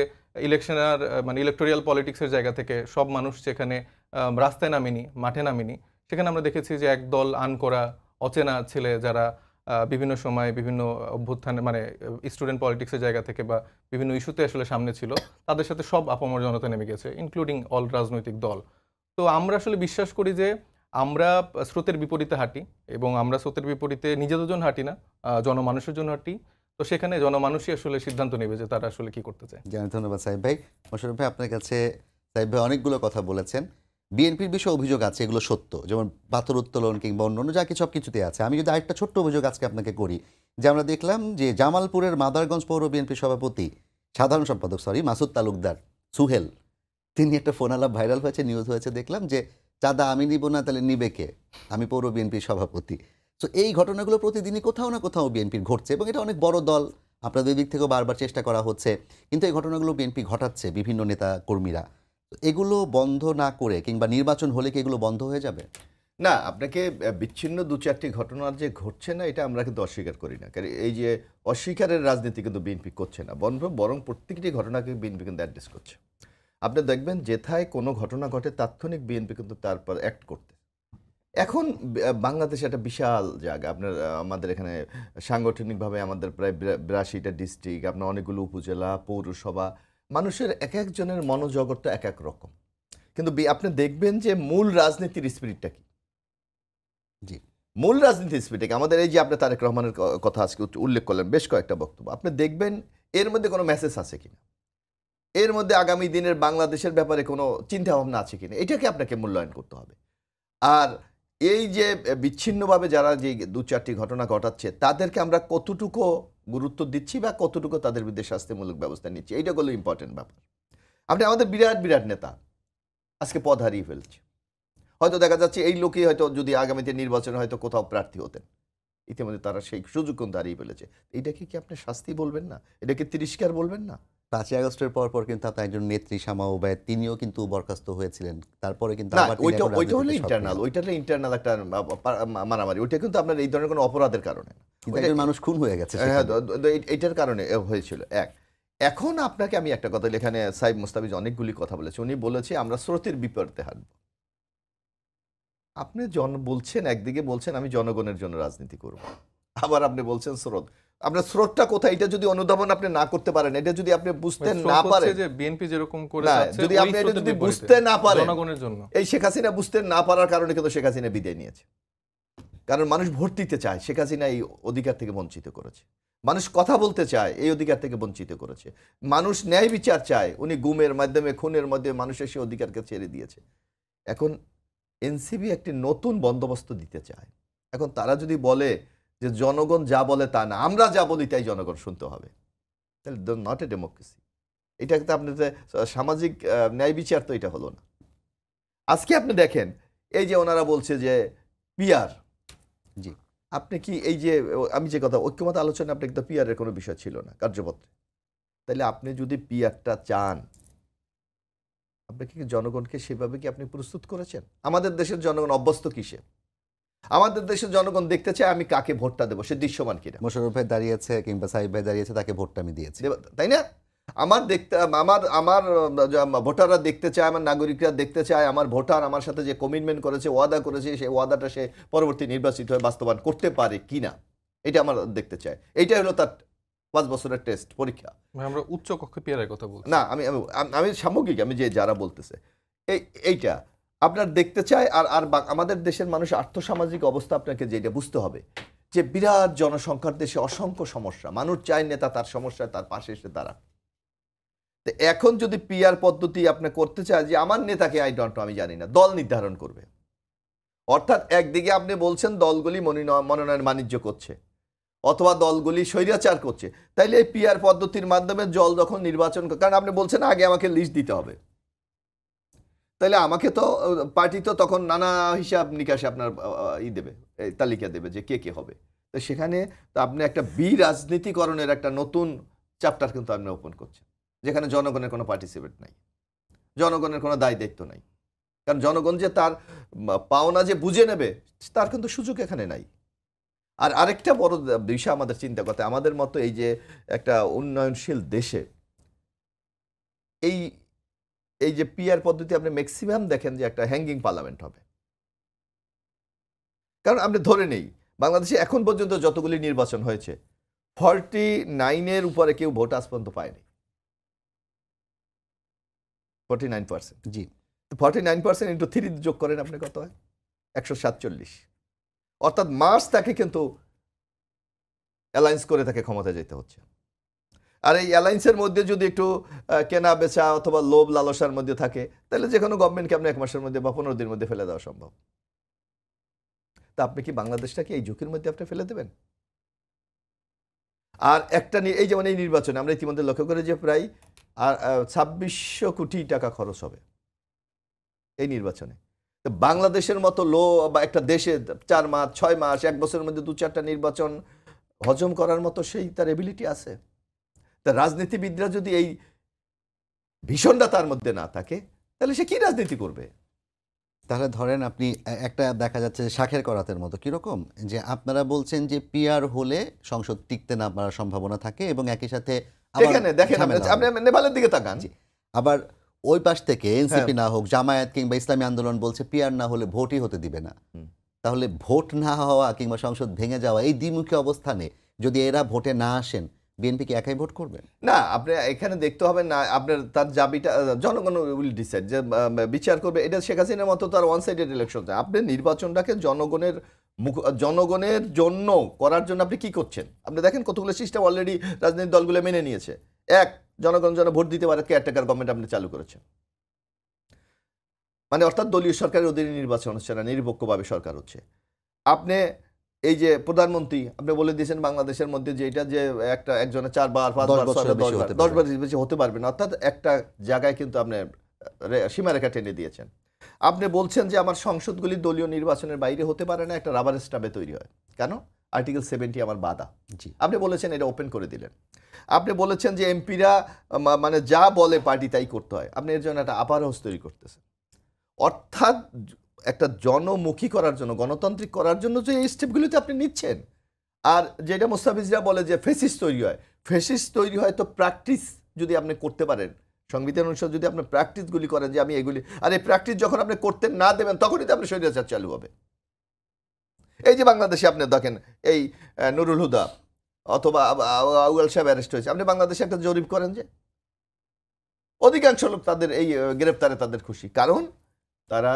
Speaker 3: ইলেকশনের মানে ইলেকটোরিয়াল পলিটিক্সের জায়গা থেকে সব মানুষ যেখানে রাস্তায় নামেনি, মাঠে নামেনি, সেখানে আমরা দেখেছি যে এক দল আন করা অচেনা ছেলে যারা বিভিন্ন সময় বিভিন্ন অভ্যুত্থানে মানে স্টুডেন্ট পলিটিক্সের জায়গা থেকে বা বিভিন্ন ইস্যুতে আসলে সামনে ছিল, তাদের সাথে সব আপামর জনতা নেমে গেছে, ইনক্লুডিং অল রাজনৈতিক দল। তো আমরা আসলে বিশ্বাস করি যে আমরা স্রোতের বিপরীতে হাঁটি এবং আমরা স্রোতের বিপরীতে নিজেদের জন্য হাঁটি না, জনমানুষের জন্য হাঁটি। তো সেখানে জনমানুষই আসলে সিদ্ধান্ত নেবে যে তারা আসলে কি করতে চায়।
Speaker 1: জানি, ধন্যবাদ সাহেব ভাই। মোশাররফ ভাই, আপনার কাছে সাহেব ভাই অনেকগুলো কথা বলেছেন। বিএনপির বিষয়ে অভিযোগ আছে, এগুলো সত্য, যেমন পাথর উত্তোলন কিংবা অন্য যা কিছু সব কিছুতে আছে। আমি যদি আরেকটা ছোট্ট অভিযোগ আজকে আপনাকে করি, যে আমরা দেখলাম যে জামালপুরের মাদারগঞ্জ পৌর বিএনপির সভাপতি, সাধারণ সম্পাদক মাসুদ তালুকদার সুহেল, তিনি একটা ফোন আলাপ ভাইরাল হয়েছে, নিউজ হয়েছে, দেখলাম যে চাঁদা আমি নিব না তাহলে নিবে কে, আমি পৌর বিএনপির সভাপতি। তো এই ঘটনাগুলো প্রতিদিনই কোথাও না কোথাও বিএনপির ঘটছে এবং এটা অনেক বড় দল, আপনাদের দিক থেকেও বারবার চেষ্টা করা হচ্ছে, কিন্তু এই ঘটনাগুলো বিএনপি ঘটাচ্ছে, বিভিন্ন নেতা কর্মীরা। তো এগুলো বন্ধ না করে কিংবা নির্বাচন হলে কি এগুলো বন্ধ হয়ে যাবে?
Speaker 2: না, আপনাকে বিচ্ছিন্ন দু চারটি ঘটনা যে ঘটছে না, এটা আমরা কিন্তু অস্বীকার করি না। কারণ এই যে অস্বীকারের রাজনীতি কিন্তু বিএনপি করছে না, বরং প্রত্যেকটি ঘটনাকে বিএনপি কিন্তু অ্যাড্রেস করছে। আপনি দেখবেন যেথায় কোনো ঘটনা ঘটে তাৎক্ষণিক বিএনপি কিন্তু তারপর অ্যাক্ট করতে। এখন বাংলাদেশে একটা বিশাল জায়গা, আপনার আমাদের এখানে সাংগঠনিকভাবে আমাদের প্রায় ৮২টা ডিস্ট্রিক্ট, আপনার অনেকগুলো উপজেলা, পৌরসভা, মানুষের এক একজনের মনোজগৎটা এক এক রকম। কিন্তু আপনি দেখবেন যে মূল রাজনীতির স্পিরিটটা কি?
Speaker 1: জি,
Speaker 2: মূল রাজনীতির স্পিরিটটা আমাদের এই যে আপনি তারেক রহমানের কথা আজকে উল্লেখ করলেন বেশ কয়েকটা বক্তব্য, আপনি দেখবেন এর মধ্যে কোনো মেসেজ আছে কিনা, এর মধ্যে আগামী দিনের বাংলাদেশের ব্যাপারে কোনো চিন্তা ভাবনা আছে কিনা, এটাকে আপনাকে মূল্যায়ন করতে হবে। আর এই যে বিচ্ছিন্নভাবে যারা যে দু চারটি ঘটনা ঘটাচ্ছে, তাদেরকে আমরা কতটুকু গুরুত্ব দিচ্ছি বা কতটুকু তাদের বিরুদ্ধে শাস্তিমূলক ব্যবস্থা নিচ্ছি, এইটা হলো ইম্পর্টেন্ট ব্যাপার। আপনি আমাদের বিরাট বিরাট নেতা আজকে পদ হারিয়ে ফেলছে, হয়তো দেখা যাচ্ছে এই লোকই হয়তো যদি আগামীতে নির্বাচনে হয়তো কোথাও প্রার্থী হতেন, ইতিমধ্যে তারা সেই সুযোগ কিন্তু হারিয়ে ফেলেছে। এটাকে কি আপনি শাস্তি বলবেন না? এটাকে তিরস্কার বলবেন না?
Speaker 1: 5ই আগস্টের পর কিন্তু আপনার একজন নেত্রী শামা ওবায়েদ, তিনিও কিন্তু বরখাস্ত হয়েছিলেন, তারপরে কিন্তু
Speaker 2: না,
Speaker 1: আবার তিনি
Speaker 2: ওইটা
Speaker 1: এখন
Speaker 2: ওইটা হলো
Speaker 1: রাজনীতিতে
Speaker 2: ইন্টারনাল,
Speaker 1: সক্রিয়।
Speaker 2: ওইটা হলো ইন্টারনাল একটা মারামারি, ওইটা কিন্তু আপনার এই ধরনের কোনো অপরাধের কারণে না।
Speaker 1: কিন্তু একজন মানুষ খুন হয়ে গেছে
Speaker 2: হ্যাঁ,
Speaker 1: সেখানে।
Speaker 2: এইটার কারণে হয়েছিল এক। এখন আপনাকে আমি একটা কথা, এখানে সাইদ মুস্তাফিজ অনেকগুলি কথা বলেছে, উনি বলেছে আমরা স্রোতের বিপরীতে হাঁটব। আপনি বলছেন, একদিকে বলছেন আমি জনগণের জন্য রাজনীতি করব, আবার আপনি বলছেন স্রোত। আপনার স্রোতটা কোথায়, এটা যদি অনুধাবন আপনি না করতে পারেন, এটা যদি আপনি বুঝতে না পারেন,
Speaker 3: যে বিএনপি যেরকম করে
Speaker 2: না,
Speaker 3: যাচ্ছে,
Speaker 2: যদি
Speaker 3: ওই
Speaker 2: আপনি এটা
Speaker 3: স্রোতের
Speaker 2: যদি
Speaker 3: বিপরীতে,
Speaker 2: বুঝতে না পারেন,
Speaker 3: জনগণের জন্য।
Speaker 2: এই শেখ হাসিনা বুঝতে না পারার কারণে কিন্তু শেখ হাসিনা বিদায় নিয়েছে। কারণ মানুষ ভোট দিতে চায়, শেখ হাসিনা এই অধিকার থেকে বঞ্চিত করেছে। মানুষ কথা বলতে চায়, এই অধিকার থেকে বঞ্চিত করেছে। মানুষ ন্যায় বিচার চায়, উনি গুমের মাধ্যমে, খুনের মাধ্যমে মানুষের সেই অধিকারকে ছেড়ে দিয়েছে। এখন এনসিপি একটি নতুন বন্দোবস্ত দিতে চায়। এখন তারা যদি বলে যে জনগণ যা বলে তা না, আমরা যা বলি তাই জনগণ শুনতে হবে, তাহলে নট এ ডেমোক্রেসি। এটা কিন্তু আপনার সামাজিক ন্যায় বিচার তো এটা হলো না। আজকে আপনি দেখেন, এই যে ওনারা বলছে যে পিআর,
Speaker 1: জি,
Speaker 2: আপনি কি এই যে আমি যে কথা ঐক্যমত আলোচনা, আপনি কিন্তু পিআরের কোনো বিষয় ছিল না কার্যপত্রে। তাহলে আপনি যদি পিআরটা চান, আপনি কি জনগণকে সেভাবে কি আপনি প্রস্তুত করেছেন? আমাদের দেশের জনগণ অভ্যস্ত কিসে? আমাদের দেশের জনগণ দেখতে চায় আমি কাকে ভোটটা দেবো, সে দৃশ্যমান কিনা।
Speaker 1: মোশাররফ ভাই দাঁড়িয়েছে কিংবা সাহিব ভাই দাঁড়িয়েছে, তাকে ভোটটা আমি দিয়েছি,
Speaker 2: তাই না? আমার দেখতে আমার ভোটাররা দেখতে চায়, আমার নাগরিকরা দেখতে চায় আমার ভোটার আমার সাথে যে কমিটমেন্ট করেছে, ওয়াদা করেছে, সেই ওয়াদাটা সে পরবর্তী নির্বাচিত হয়ে বাস্তবায়ন করতে পারে কিনা, এটা আমার দেখতে চায়। এইটাই হলো তার 5 বছরের টেস্ট পরীক্ষা।
Speaker 3: আমরা উচ্চ কক্ষে পিয়ারের কথা বলছি
Speaker 2: না, আমি আমি আমি সামগ্রিক, আমি যে যারা বলতেছে এইটা আপনার দেখতে চায়। আর আর আমাদের দেশের মানুষ আর্থসামাজিক অবস্থা আপনাকে যেটা বুঝতে হবে যে বিরাট জনসংখ্যার দেশে অসংখ্য সমস্যা, মানুষ চায় নেতা তার সমস্যায় তার পাশে এসে দাঁড়ান। তো এখন যদি পিআর পদ্ধতি আপনি করতে চায় যে আমার নেতাকে আই ডোন্ট নো, আমি জানি না, দল নির্ধারণ করবে। অর্থাৎ একদিকে আপনি বলছেন দলগুলি মনোনয়ন বাণিজ্য করছে অথবা দলগুলি স্বৈরাচার করছে, তাইলে এই পিআর পদ্ধতির মাধ্যমে দল যখন নির্বাচন, কারণ আপনি বলছেন আগে আমাকে লিস্ট দিতে হবে, তাহলে আমাকে তো পার্টি তো তখন নানা হিসাব নিকাশে আপনার দেবে, তালিকা দেবে যে কে কে হবে। তো সেখানে তো আপনি একটা রাজনীতিকরণের একটা নতুন চ্যাপ্টার কিন্তু আপনি ওপেন করছেন, যেখানে জনগণের কোনো পার্টিসিপেট নাই, জনগণের কোনো দায় দায়িত্ব নাই। কারণ জনগণ যে তার পাওনা যে বুঝে নেবে, তার কিন্তু সুযোগ এখানে নাই। আর আরেকটা বড় বিষয় আমাদের চিন্তা করতে, আমাদের মতো এই যে একটা উন্নয়নশীল দেশে এই এই যে পিআর পদ্ধতি আপনি ম্যাক্সিমাম দেখেন যে একটা হ্যাঙ্গিং পার্লামেন্ট হবে। কারণ আপনি ধরে নেই বাংলাদেশে এখন পর্যন্ত যতগুলি নির্বাচন হয়েছে 49-এর উপরে কেউ ভোট আজ পর্যন্ত পায়নি। 49%।
Speaker 1: জি,
Speaker 2: 49% ইন্টু 3 যোগ করেন আপনি কত হয়? 147। অর্থাৎ মার্চ তাকে কিন্তু অ্যালায়েন্স করে তাকে ক্ষমতায় যেতে হচ্ছে। আর এই অ্যালায়েন্সের মধ্যে যদি একটু কেনা বেচা অথবা লোভ লালসার মধ্যে থাকে, তাহলে যে কোনো গভর্নমেন্টকে আপনি 1 মাসের মধ্যে বা 15 দিনের মধ্যে ফেলে দেওয়া সম্ভব। তা আপনি কি বাংলাদেশটাকে এই ঝুঁকির মধ্যে আপনি ফেলে দেবেন? আর একটা এই যেমন এই নির্বাচনে আমরা ইতিমধ্যে লক্ষ্য করে যে প্রায় 2600 কোটি টাকা খরচ হবে এই নির্বাচনে। তো বাংলাদেশের মতো বা একটা দেশে 4 মাস 6 মাস 1 বছরের মধ্যে 2-4টা নির্বাচন হজম করার মতো সেই তার এবিলিটি আছে? তা রাজনীতিবিদরা যদি এই ভীষণটা তার মধ্যে না থাকে, তাহলে সে কি রাজনীতি করবে?
Speaker 1: তাহলে ধরেন আপনি একটা দেখা যাচ্ছে শাখের করাতের মতো, কিরকম যে আপনারা বলছেন যে পিআর হলে সংসদ টিকতে না পারার সম্ভাবনা থাকে এবং একই সাথে
Speaker 2: এখানে দেখেন আপনি নেপালের দিকে তাকান,
Speaker 1: আবার ওই পাশ থেকে এনসিপি না হোক, জামায়াত কিংবা ইসলামী আন্দোলন বলছে পিআর না হলে ভোটই হতে দিবে না। তাহলে ভোট না হওয়া কিংবা সংসদ ভেঙে যাওয়া, এই দ্বিমুখী অবস্থানে যদি এরা ভোটে না আসেন, বিএনপি কি একাই ভোট করবে?
Speaker 2: না, আপনি এখানে দেখতে হবে না, আপনার তার জাবিটা জনগণ উইল ডিসাইড যে বিচার করবে। এটা শেখ হাসিনার মতো তার ওয়ান সাইডেড ইলেকশন। আপনি নির্বাচনটাকে জনগণের জন্য করার জন্য আপনি কি করছেন? আপনি দেখেন কতগুলো সিস্টেম অলরেডি রাজনৈতিক দলগুলো মেনে নিয়েছে। জনগণ যেন ভোট দিতে পারে, কেয়ারটেকার গভর্নমেন্ট আপনি চালু করেছেন, মানে অর্থাৎ দলীয় সরকারের অধীনে নির্বাচন হচ্ছে না, নিরপেক্ষভাবে সরকার হচ্ছে। আপনি এই যে প্রধানমন্ত্রী আপনি বলে দিয়েছেন বাংলাদেশের মধ্যে যে এটা যে একজনের 4 বার 5 বার 10 বার বেশি হতে পারবে না, অর্থাৎ একটা জায়গায় কিন্তু আপনি সীমারেখা টেনে দিয়েছেন। আপনি বলছেন যে আমার সংসদগুলি দলীয় নির্বাচনের বাইরে হতে পারে না, একটা রাবার স্টাবে তৈরি হয়। কেন? আর্টিকেল 70 আমার বাধা। আপনি বলেছেন এটা ওপেন করে দিলেন। আপনি বলেছেন যে এমপিরা মানে যা বলে পার্টি তাই করতে হয়। আপনি এর জন্য একটা আপার হাউস তৈরি করতেছেন। অর্থাৎ একটা জনমুখী করার জন্য, গণতান্ত্রিক করার জন্য যে এই স্টেপগুলিতে আপনি নিচ্ছেন। আর যেটা মোস্তাফিজরা বলে যে ফেসিস তৈরি হয়, ফেসিস তৈরি হয় তো প্র্যাকটিস যদি আপনি করতে পারেন সংবিধান অনুসারে যদি আপনি প্র্যাকটিসগুলি করেন যে আমি এগুলি, আর এই প্র্যাকটিস যখন আপনি করতে না দেবেন তখনই তো আপনি স্বৈরাচার চালু হবে। এই যে বাংলাদেশে আপনি দেখেন এই নুরুল হুদা অথবা আউয়াল সাহেব অ্যারেস্ট হয়েছে, আপনি বাংলাদেশে একটা জরিপ করেন যে অধিকাংশ লোক তাদের এই গ্রেপ্তারে তাদের খুশি, কারণ তারা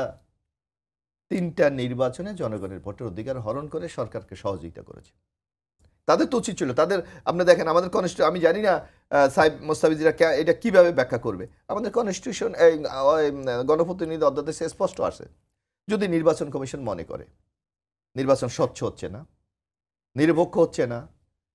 Speaker 2: 3টা নির্বাচনে জনগণের ভোটের অধিকার হরণ করে সরকারকে সহযোগিতা করেছে। তাদের তো উচিত ছিল, তাদের আপনি দেখেন আমাদের কনস্টিটিউশন, আমি জানি না সাহেব মোস্তাফিজরা এটা কিভাবে ব্যাখ্যা করবে, আমাদের কনস্টিটিউশন গণপ্রতিনিধি অধ্যাদেশে স্পষ্ট আছে, যদি নির্বাচন কমিশন মনে করে নির্বাচন স্বচ্ছ হচ্ছে না, নিরপেক্ষ হচ্ছে না,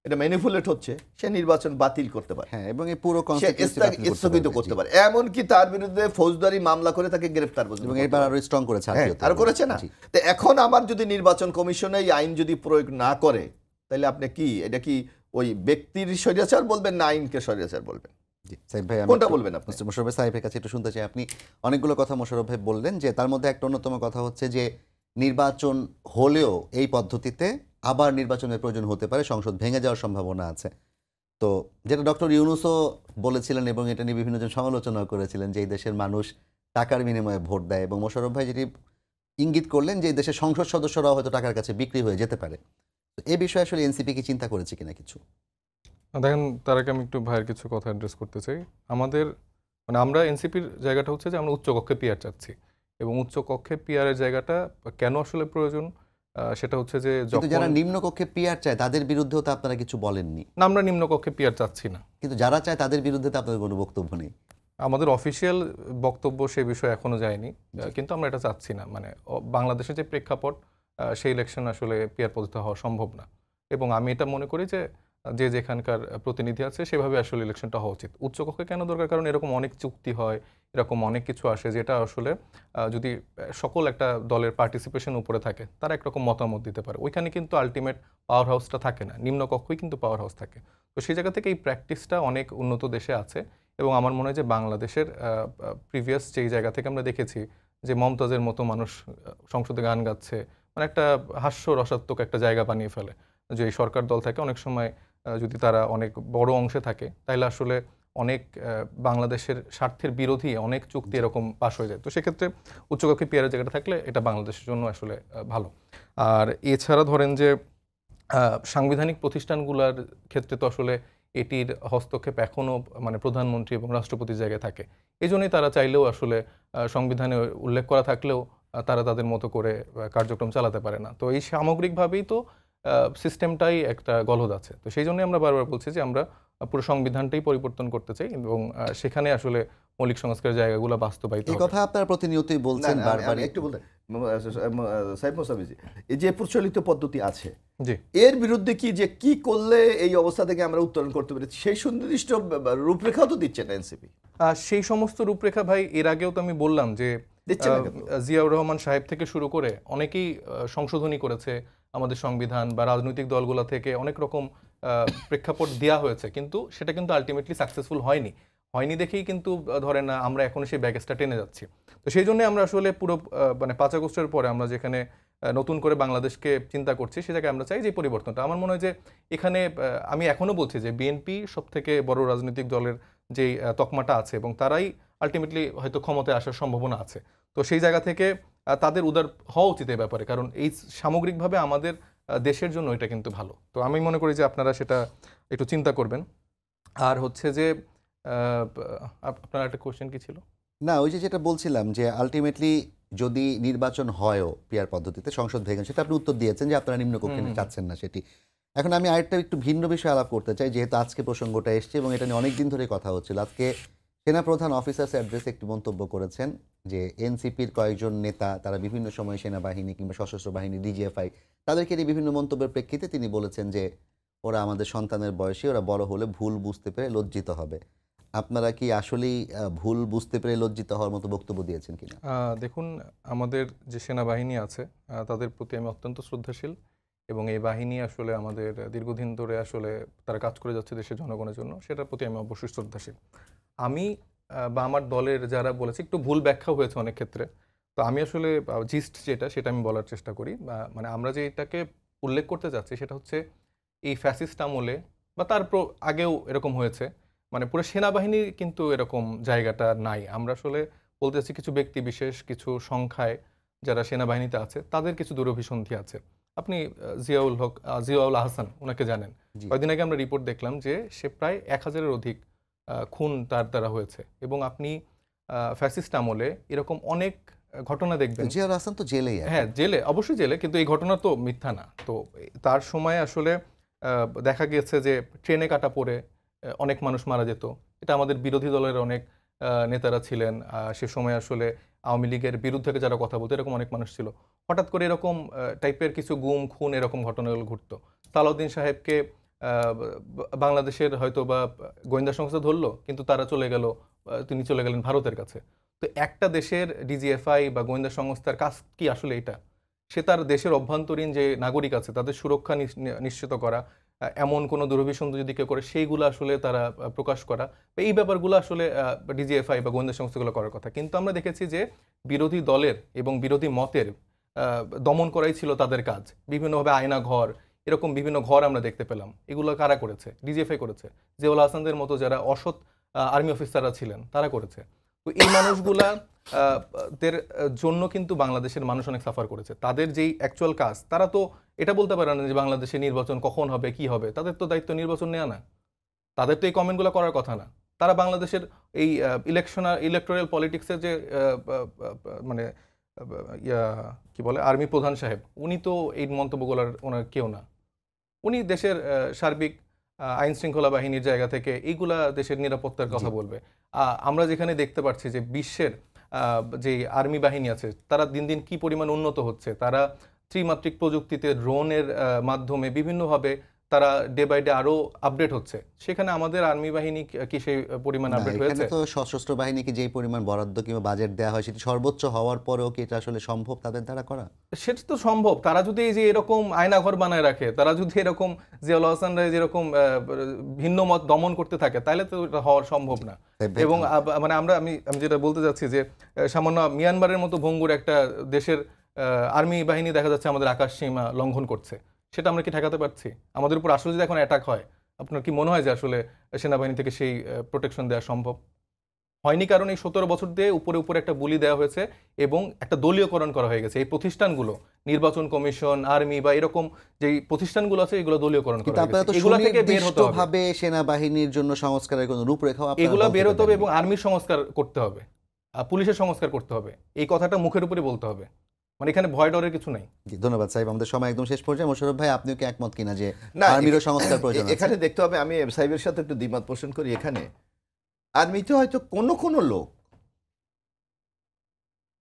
Speaker 2: এটা ম্যানিপুলেট হচ্ছে, সে নির্বাচন বাতিল করতে পারে,
Speaker 1: হ্যাঁ, এবং এই পুরো
Speaker 2: সে
Speaker 1: কনস্টিটিউশন
Speaker 2: স্থগিত করতে পারে, এমনকি তার বিরুদ্ধে ফৌজদারি মামলা করে তাকে গ্রেফতার পর্যন্ত
Speaker 1: এবং
Speaker 2: করতে
Speaker 1: এবার
Speaker 2: পারে।
Speaker 1: আরো স্ট্রং করেছে
Speaker 2: হ্যাঁ,
Speaker 1: আরটিও
Speaker 2: আর করেছে না।
Speaker 1: জি।
Speaker 2: তো এখন আমার যদি নির্বাচন কমিশনে এই আইন যদি প্রয়োগ না করে, তাহলে আপনি কি এটা কি ওই ব্যক্তির স্বৈরাচার বলবেন না আইনকে স্বৈরাচার বলবেন?
Speaker 1: জি, সাইফ ভাই, আমি
Speaker 2: কোনটা
Speaker 1: একটু
Speaker 2: বলবেন আপনি?
Speaker 1: মিস্টার মোশাররফ ভাই, সাইফের কাছে একটু শুনতে চাই। আপনি অনেকগুলো কথা মোশাররফ ভাই বললেন, যে তার মধ্যে একটা অন্যতম কথা হচ্ছে যে নির্বাচন হলেও এই পদ্ধতিতে আবার নির্বাচনের প্রয়োজন হতে পারে, সংসদ ভেঙে যাওয়ার সম্ভাবনা আছে। তো যেটা ডক্টর ইউনূসও বলেছিলেন এবং এটা নিয়ে বিভিন্ন জন সমালোচনা করেছিলেন, যে এই দেশের মানুষ টাকার বিনিময়ে ভোট দেয়, এবং মোশাররফ ভাই যেটি ইঙ্গিত করলেন যে এই দেশের সংসদ সদস্যরাও হয়তো টাকার কাছে বিক্রি হয়ে যেতে পারে। তো এই বিষয়ে আসলে এনসিপি কি চিন্তা করেছে কিনা কিছু?
Speaker 3: দেখেন, তার আগে আমি একটু ভাইয়ের কিছু কথা অ্যাড্রেস করতে চাই। আমাদের মানে আমরা এনসিপির জায়গাটা হচ্ছে যে আমরা উচ্চকক্ষে পিআর চাচ্ছি, এবং উচ্চকক্ষে পিআরের জায়গাটা কেন আসলে প্রয়োজন সেটা হচ্ছে যে
Speaker 1: কিন্তু
Speaker 3: যখন
Speaker 1: যারা নিম্নকক্ষে পিআর চায় তাদের বিরুদ্ধেও তো আপনারা কিছু বলেননি,
Speaker 3: না, আমরা নিম্নকক্ষে পিআর চাচ্ছি না।
Speaker 1: কিন্তু যারা চায় তাদের বিরুদ্ধে তো আপনাদের কোনো বক্তব্য নেই।
Speaker 3: আমাদের অফিসিয়াল বক্তব্য সে বিষয়ে এখনো যায়নি, কিন্তু আমরা এটা চাচ্ছি না। মানে বাংলাদেশের যে প্রেক্ষাপট, সেই ইলেকশন আসলে পিআর পদ্ধতি হওয়া সম্ভব না, এবং আমি এটা মনে করি যে যে যেখানকার প্রতিনিধি আছে সেভাবে আসলে ইলেকশনটা হওয়া উচিত। উচ্চকক্ষে কেন দরকার? কারণ এরকম অনেক চুক্তি হয়, এরকম অনেক কিছু আসে যেটা আসলে যদি সকল একটা দলের পার্টিসিপেশন উপরে থাকে, তারা একরকম মতামত দিতে পারে। ওইখানে কিন্তু আলটিমেট পাওয়ার হাউসটা থাকে না, নিম্নকক্ষই কিন্তু পাওয়ার হাউস থাকে। তো সেই জায়গা থেকে এই প্র্যাকটিসটা অনেক উন্নত দেশে আছে, এবং আমার মনে হয় যে বাংলাদেশের প্রিভিয়াস যেই জায়গা থেকে আমরা দেখেছি যে মমতাজের মতো মানুষ সংসদে গান গাচ্ছে, মানে একটা হাস্যরসাত্মক একটা জায়গা বানিয়ে ফেলে, যে এই সরকার দল থাকে অনেক সময় যদি তারা অনেক বড় অংশে থাকে, তাহলে আসলে অনেক বাংলাদেশের স্বার্থের বিরোধী অনেক চুক্তি এরকম পাশ হয়ে যায়। তো সেক্ষেত্রে উচ্চকক্ষে পিয়ারের জায়গাটা থাকলে এটা বাংলাদেশের জন্য আসলে ভালো। আর এছাড়া ধরেন যে সাংবিধানিক প্রতিষ্ঠানগুলোর ক্ষেত্রে তো আসলে এটির হস্তক্ষেপ এখনও মানে প্রধানমন্ত্রী এবং রাষ্ট্রপতির জায়গায় থাকে। এই জন্যই তারা চাইলেও আসলে সংবিধানে উল্লেখ করা থাকলেও তারা তাদের মতো করে কার্যক্রম চালাতে পারে না। তো এই সামগ্রিকভাবেই তো সিস্টেমটাই একটা গলদ আছে। তো সেই জন্যই আমরা বারবার বলছি যে আমরা পুরো সংবিধানটাই পরিবর্তন করতে চাই, এবং সেখানে আসলে মৌলিক সংস্কারের জায়গাগুলো বাস্তবায়িত
Speaker 1: এই
Speaker 3: হবে।
Speaker 1: কথা আপনারা প্রতিনিয়তই
Speaker 2: না,
Speaker 1: বলছেন
Speaker 2: না,
Speaker 1: বারবারই।
Speaker 2: আমি একটু বলতে সাহেব মোস্তাফিজি, এই যে প্রচলিত পদ্ধতি আছে,
Speaker 3: জি,
Speaker 2: এর বিরুদ্ধে যে কি করলে এই অবস্থা থেকে আমরা উত্তরণ করতে পারি, সেই সুনির্দিষ্ট রূপরেখাও তো দিচ্ছে না এনসিপি।
Speaker 3: সেই সমস্ত রূপরেখা ভাই এর আগেও তো আমি বললাম যে
Speaker 2: দিচ্ছে না কেন?
Speaker 3: জিয়াউর রহমান সাহেব থেকে শুরু করে অনেকেই সংশোধনী করেছে আমাদের সংবিধান, বা রাজনৈতিক দলগুলো থেকে অনেক রকম প্রেক্ষাপট দেওয়া হয়েছে, কিন্তু সেটা কিন্তু আলটিমেটলি সাকসেসফুল হয়নি দেখেই কিন্তু ধরেন আমরা এখন সেই ব্যাগেজটা টেনে যাচ্ছি। তো সেই জন্য আমরা আসলে পুরো মানে 5 আগস্টের পরে আমরা যেখানে নতুন করে বাংলাদেশকে চিন্তা করছি, সে জায়গায় আমরা চাই যে পরিবর্তনটা। আমার মনে হয় যে এখানে আমি এখনো বলছি যে বিএনপি সব থেকে বড় রাজনৈতিক দলের যেই তকমাটা আছে, এবং তারাই আলটিমেটলি হয়তো ক্ষমতায় আসার সম্ভাবনা আছে। তো সেই জায়গা থেকে তাদের উদার হওয়া উচিত এই ব্যাপারে, কারণ এই সামগ্রিকভাবে আমাদের দেশের জন্য এটা কিন্তু ভালো। তো আমি মনে করি যে আপনারা সেটা একটু চিন্তা করবেন। আর হচ্ছে যে আপনার একটা কোশ্চেন কি ছিল?
Speaker 1: না, ওই যে যেটা বলছিলাম যে আলটিমেটলি যদি নির্বাচন হয়ও পিআর পদ্ধতিতে, সংসদ ভেঙে, সেটা আপনি উত্তর দিয়েছেন যে আপনারা নিম্নকক্ষে চাচ্ছেন না সেটি। এখন আমি আরেকটা একটু ভিন্ন বিষয়ে আলাপ করতে চাই, যেহেতু আজকে প্রসঙ্গটা এসছে এবং এটা নিয়ে অনেকদিন ধরে কথা হচ্ছিল। আজকে সেনাপ্রধান অফিসার্স অ্যাড্রেসে একটি মন্তব্য করেছেন যে এনসিপির কয়েকজন নেতা তারা বিভিন্ন সময় সেনাবাহিনী কিংবা সশস্ত্র বাহিনী, ডিজিএফআই, তাদেরকে নিয়ে বিভিন্ন মন্তব্যের প্রেক্ষিতে তিনি বলেছেন যে ওরা আমাদের সন্তানের বয়সী, ওরা বড় হলে ভুল বুঝতে পেরে লজ্জিত হবে। আপনারা কি আসলেই ভুল বুঝতে পেরে লজ্জিত হওয়ার মতো বক্তব্য দিয়েছেন কিনা?
Speaker 3: দেখুন, আমাদের যে সেনাবাহিনী আছে তাদের প্রতি আমি অত্যন্ত শ্রদ্ধাশীল, এবং এই বাহিনী আসলে আমাদের দীর্ঘদিন ধরে আসলে তারা কাজ করে যাচ্ছে দেশের জনগণের জন্য, সেটার প্রতি আমি অবশ্যই শ্রদ্ধাশীল। আমি বা আমার দলের যারা বলেছে একটু ভুল ব্যাখ্যা হয়েছে অনেক ক্ষেত্রে, তো আমি আসলে জিস্ট সেটা আমি বলার চেষ্টা করি। মানে আমরা যে এটাকে উল্লেখ করতে যাচ্ছি সেটা হচ্ছে এই ফ্যাসিস্ট আমলে বা তার আগেও এরকম হয়েছে মানে পুরো সেনাবাহিনীর কিন্তু এরকম জায়গাটা নাই। আমরা আসলে বলতে চাচ্ছি কিছু ব্যক্তি বিশেষ, কিছু সংখ্যায় যারা সেনাবাহিনীতে আছে তাদের কিছু দূরভিসন্ধি আছে। আপনি জিয়াউল আহসান উনাকে জানেন।
Speaker 1: জি।
Speaker 3: কয়েকদিন আগে আমরা রিপোর্ট দেখলাম যে সে প্রায় ১,০০০-এর অধিক খুন তার দ্বারা হয়েছে এবং আপনি ফ্যাসিস্ট আমলে এরকম অনেক ঘটনা দেখবেন।
Speaker 1: জিয়াউল হাসান তো জেলেই এখন।
Speaker 3: হ্যাঁ, জেলে, অবশ্যই জেলে, কিন্তু এই ঘটনা তো মিথ্যা না। তো তার সময় আসলে দেখা গেছে যে ট্রেনে কাটা পড়ে অনেক মানুষ মারা যেত। এটা আমাদের বিরোধী দলের অনেক নেতারা ছিলেন। সে সময় আসলে আওয়ামী লীগের বিরুদ্ধে যারা কথা বলতো এরকম অনেক মানুষ ছিল। হঠাৎ করে এরকম টাইপের কিছু গুম, খুন এরকম ঘটনাগুলো ঘটতো। সালাউদ্দিন সাহেবকে বাংলাদেশের হয়তো বা গোয়েন্দা সংস্থা ধরলো, কিন্তু তারা চলে গেল, তিনি চলে গেলেন ভারতের কাছে। তো একটা দেশের ডিজিএফআই বা গোয়েন্দা সংস্থার কাজ কি আসলে এটা? সে তার দেশের অভ্যন্তরীণ যে নাগরিক আছে তাদের সুরক্ষা নিশ্চিত করা, এমন কোনো দুরভিসন্ধি যদি কেউ করে সেইগুলো আসলে তারা প্রকাশ করা, এই ব্যাপারগুলো আসলে ডিজিএফআই বা গোয়েন্দা সংস্থাগুলো করার কথা। কিন্তু আমরা দেখেছি যে বিরোধী দলের এবং বিরোধী মতের দমন করাই ছিল তাদের কাজ। বিভিন্নভাবে আয়না ঘর, এরকম বিভিন্ন ঘর আমরা দেখতে পেলাম। এগুলো কারা করেছে? ডিজিএফআই করেছে। জিয়াউল হাসানদের মতো যারা অসৎ আর্মি অফিসাররা ছিলেন তারা করেছে। তো এই মানুষগুলা দের জন্য কিন্তু বাংলাদেশের মানুষ অনেক সাফার করেছে। তাদের যেই অ্যাকচুয়াল কাজ, তারা তো এটা বলতে পারে না যে বাংলাদেশে নির্বাচন কখন হবে, কি হবে। তাদের তো দায়িত্ব নির্বাচন নেওয়া না। তাদের তো এই কমেন্টগুলো করার কথা না। তারা বাংলাদেশের এই ইলেকটোরাল পলিটিক্সের যে মানে কি বলে আর্মি প্রধান সাহেব, উনি তো এই মন্তব্যগুলোর ওনার কেউ না। উনি দেশের সার্বিক আইন শৃঙ্খলা বাহিনীর জায়গা থেকে এইগুলা দেশের নিরাপত্তার কথা বলবে। আমরা যেখানে দেখতে পাচ্ছি যে বিশ্বের যে আর্মি বাহিনী আছে তারা দিন দিন কি পরিমাণ উন্নত হচ্ছে, তারা ত্রিমাত্রিক প্রযুক্তিতে ড্রোনের মাধ্যমে বিভিন্নভাবে তারা ডে বাই ডে আরো আপডেট হচ্ছে। সেখানে আমাদের আর্মি বাহিনী কি সেই পরিমাণ আপডেট হয়েছে?
Speaker 1: এখানে তো সশস্ত্র বাহিনীকে যেই পরিমাণ বরাদ্দ কিংবা বাজেট দেওয়া হয় সেটি সর্বোচ্চ হওয়ার পরেও কি এটা আসলে সম্ভব তাদের দ্বারা করা?
Speaker 3: সেটা তো সম্ভব। তারা যদি এই যে এরকম আয়নাঘর বানায় রাখে, তারা যদি এরকম জিয়াউল হাসানরা যেরকম ভিন্ন মত দমন করতে থাকে, তাহলে তো এটা হওয়া সম্ভব না। এবং মানে আমি যেটা বলতে চাচ্ছি যে সামান্য মিয়ানমারের মতো ভঙ্গুর একটা দেশের আর্মি বাহিনী দেখা যাচ্ছে আমাদের আকাশ সীমা লঙ্ঘন করছে, সেটা আমরা কি ঠেকাতে পারছি? আমাদের উপর আসলে যদি এখন অ্যাটাক হয়, আপনার কি মনে হয় যে আসলে সেনাবাহিনী থেকে সেই প্রোটেকশন দেওয়া সম্ভব? হয়নি, কারণ এই ১৭ বছর দিয়ে উপরে উপরে একটা বুলি দেওয়া হয়েছে এবং একটা দলীয়করণ করা হয়ে গেছে। এই প্রতিষ্ঠানগুলো, নির্বাচন কমিশন, আর্মি বা এরকম যে প্রতিষ্ঠানগুলো আছে, এগুলো দলীয়করণ করা
Speaker 1: কিন্তু
Speaker 3: হয়ে
Speaker 1: আপনারা
Speaker 3: গেছে।
Speaker 1: তো
Speaker 3: এগুলো থেকে বের হতে হবে।
Speaker 1: সুনির্দিষ্টভাবে সেনাবাহিনীর জন্য সংস্কারের কোনো রূপরেখাও আপনারা
Speaker 3: এগুলো
Speaker 1: বলতে
Speaker 3: বের হতে হবে
Speaker 1: পারবেন
Speaker 3: এবং
Speaker 1: না।
Speaker 3: আর্মির সংস্কার করতে হবে, পুলিশের সংস্কার করতে হবে। এই কথাটা মুখের উপরে বলতে হবে, মানে এখানে ভয় ডরের কিছু নাই।
Speaker 1: জি, ধন্যবাদ সাহেব। আমাদের সময় একদম শেষ পর্যায়ে। মোশাররফ ভাই, আপনিও কি একমত কিনা যে
Speaker 2: না,
Speaker 1: আর্মিরও সংস্কার প্রয়োজন আছে?
Speaker 2: এখানে দেখতে হবে, আমি সাহেবের সাথে একটু দ্বিমত পোষণ করি। এখানে আর্মিতে হয়তো কোনো লোক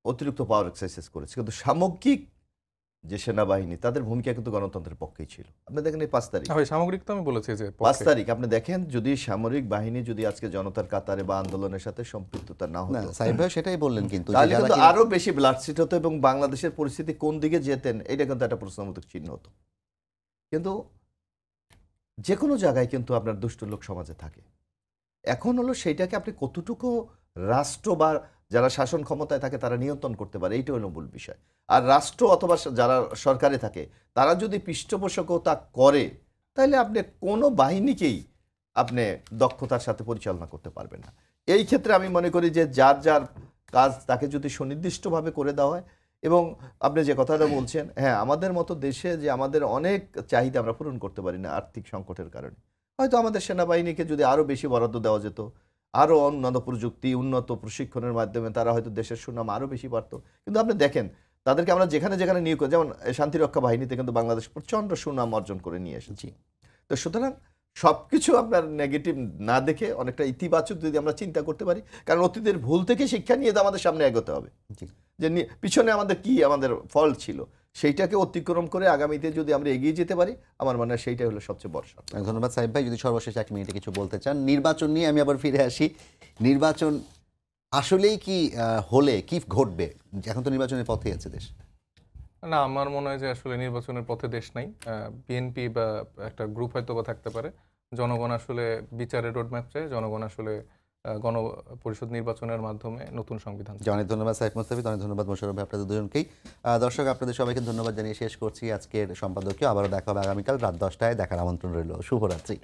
Speaker 2: অতিরিক্ত পাওয়ার এক্সারসাইজ করেছে, কিন্তু সামগ্রিক যে সেনাবাহিনী তাদের ভূমিকা কিন্তু গণতন্ত্রের পক্ষেই ছিল। আপনি দেখেন এই 5 তারিখ,
Speaker 3: ভাই সামগ্রিক তো আমি বলেছি যে
Speaker 2: 5 তারিখ আপনি দেখেন, যদি সামরিক বাহিনী যদি আজকে জনতার কাতারে বা আন্দোলনের সাথে সম্পৃক্ততা না
Speaker 1: না,
Speaker 2: হতো,
Speaker 1: সাহেব ভাই সেটাই বললেন কিন্তু যে
Speaker 2: তাহলে
Speaker 1: যারা
Speaker 2: কিন্তু
Speaker 1: কিনা-
Speaker 2: আরো বেশি ব্লাডশিট হতো এবং বাংলাদেশের পরিস্থিতি কোন দিকে যেতেন এটা কিন্তু একটা প্রশ্নবোধক চিহ্ন হতো। কিন্তু যে কোনো জায়গায় কিন্তু আপনার দুষ্ট লোক সমাজে থাকে। এখন হলো সেইটাকে আপনি কতটুকু রাষ্ট্র বা যারা শাসন ক্ষমতায় থাকে তারা নিয়ন্ত্রণ করতে পারে, এইটা হলো মূল বিষয়। আর রাষ্ট্র অথবা যারা সরকারে থাকে তারা যদি পৃষ্ঠপোষকতা করে, তাহলে আপনি কোনো বাহিনীকেই আপনি দক্ষতার সাথে পরিচালনা করতে পারবেন না। এই ক্ষেত্রে আমি মনে করি যে যার যার কাজ তাকে যদি সুনির্দিষ্টভাবে করে দেওয়া হয়, এবং আপনি যে কথাটা বলছেন, হ্যাঁ, আমাদের মতো দেশে যে আমাদের অনেক চাহিদা আমরা পূরণ করতে পারি না আর্থিক সংকটের কারণে, হয়তো আমাদের সেনাবাহিনীকে যদি আরও বেশি বরাদ্দ দেওয়া যেত, আরও উন্নত প্রযুক্তি, উন্নত প্রশিক্ষণের মাধ্যমে তারা হয়তো দেশের সুনাম আরও বেশি পারত। কিন্তু আপনি দেখেন তাদেরকে আমরা যেখানে যেখানে নিয়োগ করি, যেমন শান্তিরক্ষা বাহিনীতে কিন্তু বাংলাদেশ প্রচণ্ড সুনাম অর্জন করে নিয়ে এসেছি। তো সুতরাং সব কিছু আপনার নেগেটিভ না দেখে অনেকটা ইতিবাচক যদি আমরা চিন্তা করতে পারি, কারণ অতীতের ভুল থেকে শিক্ষা নিয়ে তো আমাদের সামনে এগোতে হবে। যে পিছনে আমাদের কি আমাদের ফল ছিল সেইটাকে অতিক্রম করে আগামীতে যদি আমরা এগিয়ে যেতে পারি, আমার মনে হয় সেইটাই হলো সবচেয়ে বড় শর্ত।
Speaker 1: ধন্যবাদ সাহেব ভাই। যদি সর্বশেষ 1 মিনিটে কিছু বলতে চান নির্বাচন নিয়ে, আমি আবার ফিরে আসি। নির্বাচন আসলেই কি হলে কি ঘটবে? এখন তো নির্বাচনের পথে আছে দেশ।
Speaker 3: না, আমার মনে হয় যে আসলে নির্বাচনের পথে দেশ নাই। বিএনপি বা একটা গ্রুপ হয়তো বা থাকতে পারে। জনগণ আসলে বিচারের রোডম্যাপ চায়। জনগণ আসলে গণপরিষদ নির্বাচনের মাধ্যমে নতুন সংবিধান চায়।
Speaker 1: অনেক ধন্যবাদ সাহেব মুস্তাফিজ, অনেক ধন্যবাদ মোশাররফ ভাই, আপনাদের দুজনকেই। দর্শক, আপনাদের সবাইকে ধন্যবাদ জানিয়ে শেষ করছি আজকের সম্পাদকীয়। আবারও দেখা হবে আগামীকাল রাত 10টায়। দেখার আমন্ত্রণ রইল। শুভরাত্রি।